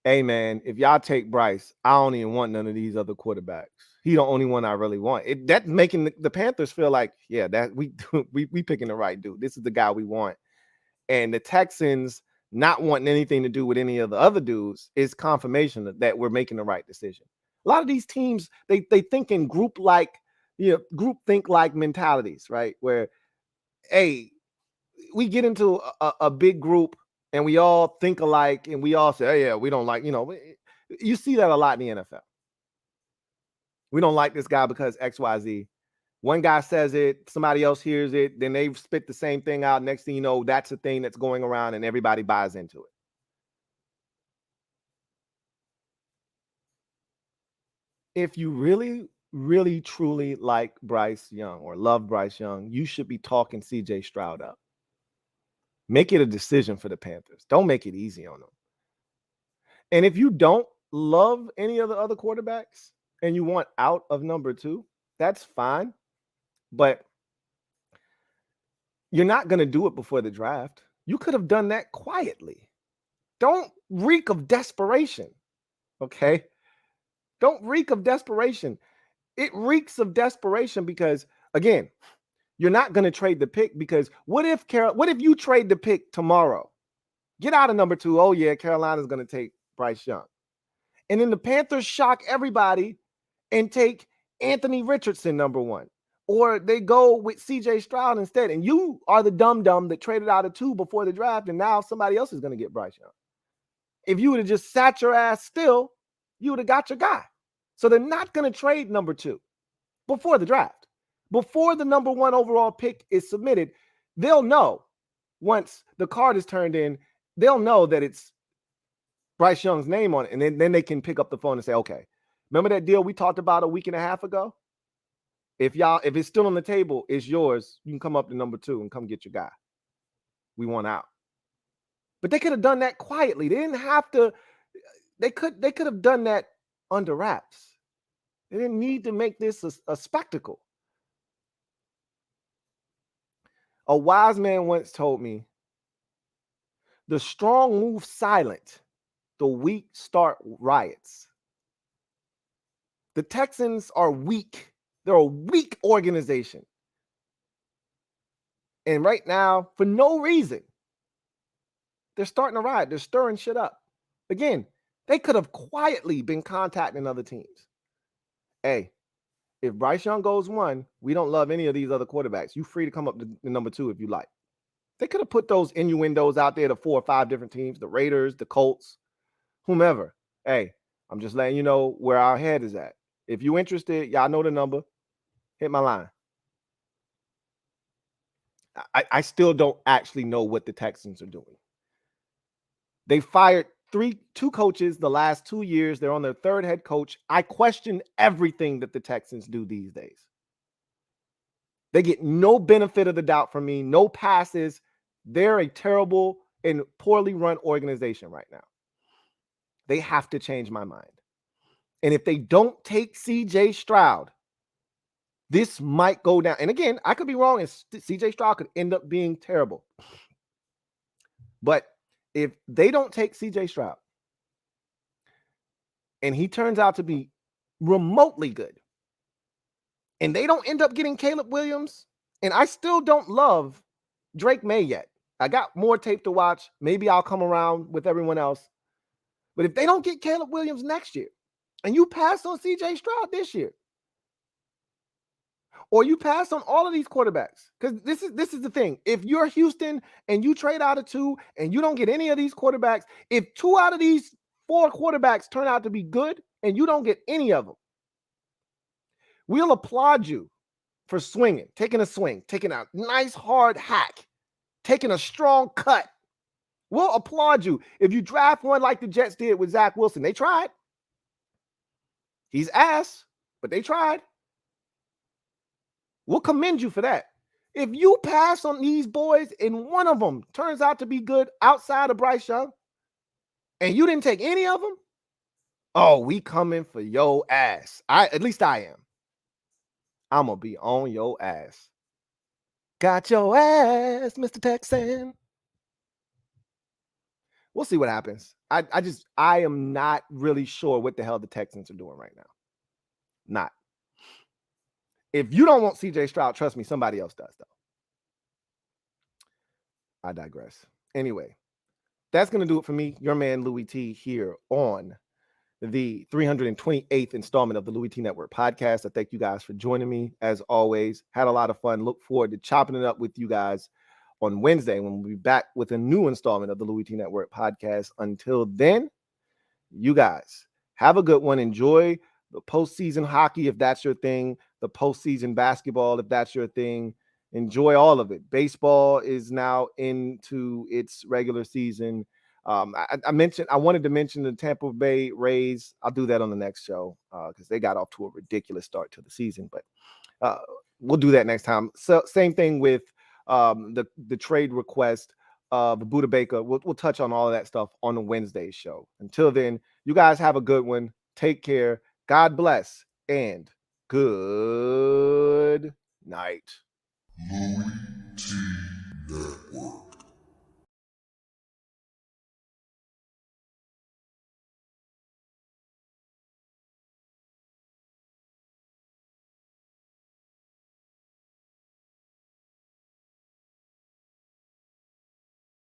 hey, man, if y'all take Bryce, I don't even want none of these other quarterbacks. He's the only one I really want. That's making the Panthers feel like, yeah, that we picking the right dude. This is the guy we want. And the Texans not wanting anything to do with any of the other dudes is confirmation that we're making the right decision. A lot of these teams, they think in group think like mentalities, right? Where, hey, we get into a big group and we all think alike and we all say, oh, yeah, we don't like, you see that a lot in the NFL. We don't like this guy because XYZ. One guy says it, somebody else hears it, then they spit the same thing out. Next thing you know, that's the thing that's going around and everybody buys into it. If you really, really, truly like Bryce Young or love Bryce Young, you should be talking CJ Stroud up. Make it a decision for the Panthers. Don't make it easy on them. And if you don't love any of the other quarterbacks and you want out of number 2, that's fine. But you're not going to do it before the draft. You could have done that quietly. Don't reek of desperation, okay? Don't reek of desperation. It reeks of desperation because, again, you're not going to trade the pick because what if you trade the pick tomorrow? Get out of number 2. Oh, yeah, Carolina's going to take Bryce Young. And then the Panthers shock everybody and take Anthony Richardson number 1. Or they go with CJ Stroud instead. And you are the dumb that traded out of 2 before the draft. And now somebody else is going to get Bryce Young. If you would have just sat your ass still, you would have got your guy. So they're not going to trade number 2 before the draft. Before the number 1 overall pick is submitted, they'll know once the card is turned in, they'll know that it's Bryce Young's name on it. And then they can pick up the phone and say, okay, remember that deal we talked about a week and a half ago? If it's still on the table, it's yours. You can come up to number 2 and come get your guy. We want out. But they could have done that quietly. They didn't have to. They could have done that under wraps. They didn't need to make this a spectacle. A wise man once told me, the strong move silent, the weak start riots. The Texans are weak. They're a weak organization. And right now, for no reason, they're starting to ride. They're stirring shit up. Again, they could have quietly been contacting other teams. Hey, if Bryce Young goes 1, we don't love any of these other quarterbacks. You free to come up to number 2 if you like. They could have put those innuendos out there to 4 or 5 different teams, the Raiders, the Colts, whomever. Hey, I'm just letting you know where our head is at. If you're interested, y'all know the number. Hit my line. I still don't actually know what the Texans are doing. They fired 2 coaches the last 2 years. They're on their 3rd head coach. I question everything that the Texans do these days. They get no benefit of the doubt from me, no passes. They're a terrible and poorly run organization right now. They have to change my mind. And if they don't take CJ Stroud, this might go down. And again, I could be wrong, and CJ Stroud could end up being terrible. But if they don't take CJ Stroud and he turns out to be remotely good, and they don't end up getting Caleb Williams, and I still don't love Drake May yet. I got more tape to watch. Maybe I'll come around with everyone else. But if they don't get Caleb Williams next year, and you pass on CJ Stroud this year, or you pass on all of these quarterbacks, because this is the thing. If you're Houston and you trade out of 2 and you don't get any of these quarterbacks, if 2 out of these 4 quarterbacks turn out to be good and you don't get any of them, we'll applaud you for swinging, taking a swing, taking a nice hard hack, taking a strong cut. We'll applaud you. If you draft one like the Jets did with Zach Wilson, they tried. He's ass, but they tried. We'll commend you for that. If you pass on these boys and one of them turns out to be good outside of Bryce Young, and you didn't take any of them, oh, we coming for your ass. At least I am. I'm going to be on your ass. Got your ass, Mr. Texan. We'll see what happens. I am not really sure what the hell the Texans are doing right now. Not. If you don't want CJ Stroud, trust me, somebody else does, though. I digress. Anyway, that's going to do it for me, your man Louie T, here on the 328th installment of the Louie T Network podcast. I thank you guys for joining me. As always, had a lot of fun. Look forward to chopping it up with you guys on Wednesday when we'll be back with a new installment of the Louie T Network podcast. Until then, you guys have a good one. Enjoy the postseason hockey if that's your thing, the postseason basketball if that's your thing. Enjoy all of it. Baseball is now into its regular season. I wanted to mention the Tampa Bay Rays. I'll do that on the next show because they got off to a ridiculous start to the season, but we'll do that next time. So same thing with the trade request of Buda Baker. We'll touch on all of that stuff on the Wednesday show. Until then, you guys have a good one. Take care. God bless and good night. LouieTeeNetwork.